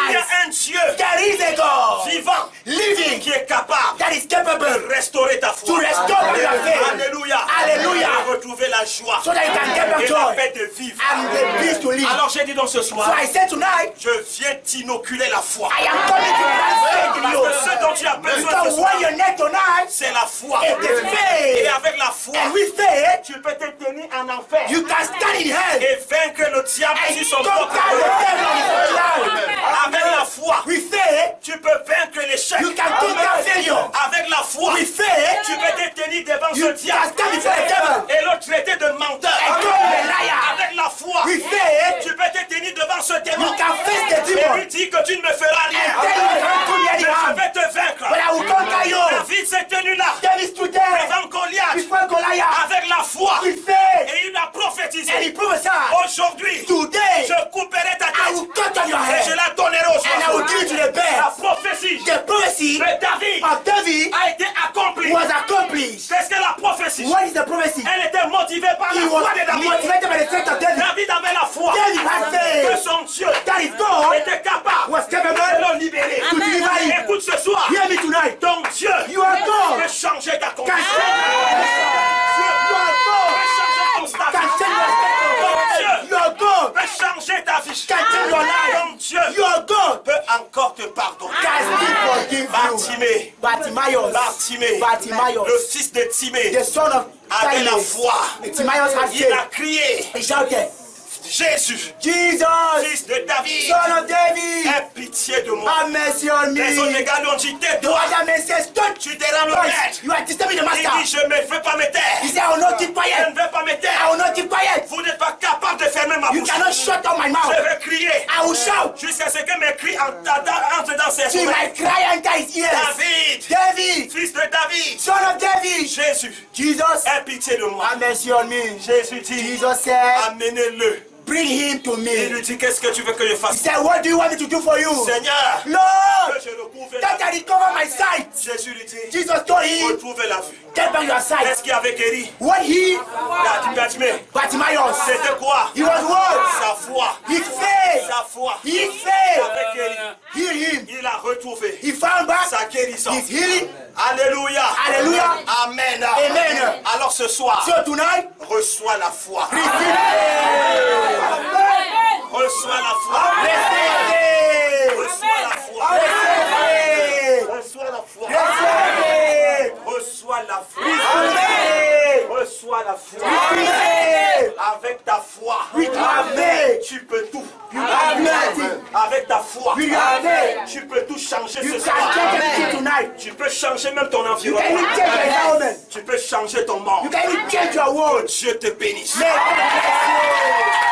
Il y eyes. a un Dieu There is a God vivant living qui est capable that is capable de restaurer ta to foi. restore your faith. Alléluia. Hallelujah. De retrouver la joie So that you can get back et la joy paix de vivre. and the peace to live. Alors j'ai dit donc ce So soir, I said tonight, je viens t'inoculer la foi. I am coming to plant faith in Parce you. que ce dont tu as besoin ce Because soir, what you need tonight c'est la foi. is the faith. Et avec la foi, And with faith, tu peux te tenir en enfer you can stand in hell et vaincre le diable and sur son conquer propre the corps. devil on his own life. Avec la foi, With faith, tu peux vaincre l'échec. you can conquer failure. Avec la foi, With faith, tu peux te tenir devant you ce can diable stand before the devil et le traiter de menteur. and call him a liar. Avec la foi, With faith, tu peux te tenir devant ce you démon can face the et demon lui dire que tu ne me feras and rien. tell him you don't do me any Mais je harm. vais te vaincre. But I will conquer you. David s'est tenu là David stood there devant Goliath before Goliath avec la foi with faith et il a and he prophétisé. prophesied, Aujourd'hui, today je couperai ta I will tête cut off your et je head la donnerai aux and I will autres. give it to the La bear. prophétie The prophecy de David of David a été accomplie. was accomplished. Qu'est-ce que la prophétie? What is the prophecy? Elle était motivée par He la was foi de David. motivated by the strength of David. David avait la foi David had que faith son Dieu that is God était capable was capable de le libérer. to deliver him. Écoute ce soir, Hear me tonight. ton Dieu You are God. peut changer ta Can condition. change. You are God. Peut changer ton Can statut. change your status. You are God. Peut changer ta vie. Can change your Ton life. Dieu You are God. peut encore te pardonner. Can still forgive you. Bartimée, Bartimaeus. Bartimée, Bartimaeus. le fils de Timée, The son of avait la Timaeus. foi. Timaeus had Il a faith. crié, He shouted, Jésus, Jesus, fils de David, son of David, aie pitié de moi. have mercy on me. Les autres regards lui ont dit, The tais-toi, other man says, don't tu te rends le touch. maître. You are disturbing the Il master. dit, je ne vais pas me taire. He said, I will not keep Je quiet. ne vais pas me I taire. will not keep quiet. Vous n'êtes pas capable de fermer ma You bouche. cannot shut down my mouth. Je vais crier I will shout jusqu'à ce que mes cris entrent dans ses till my oreilles. cry enter his ears. David, David, fils de David, son of David, Jésus, Jesus, aie pitié de moi. have mercy on me. Jésus dit, Jesus said, amenez-le. bring him to Il me. lui dit, qu'est-ce que tu veux que je He fasse? said, what do you want me to do for you? Seigneur, Lord, que je recouvre that la I vue. recover my sight. Jésus lui dit, Jesus told him, retrouve la vue. get back your sight. Qu'est-ce qu'il avait guéri? What he, Bartimée. Bartimaeus, C'était quoi? he was what? Sa foi. His faith. Sa foi. His faith. Avait guéri. Heal him. Il a retrouvé He found back sa guérison. his healing. Alléluia. Hallelujah. Amen. Amen. Alors ce soir, So tonight, reçois la foi. receive faith. Reçois la foi. Recevez. Reçois la foi. Recevez. Reçois la foi. Recevez. Reçois la foi. Recevez. Reçois la foi. Recevez. Avec ta foi, Recevez. tu peux tout. Amen. Avec ta foi, Recevez. tu peux tout changer You ce can soir. change everything tonight. Tu peux changer même ton You can environnement. even change your environment. Tu peux changer ton You monde. can even change your Que world. Dieu te bénisse. May God bless you.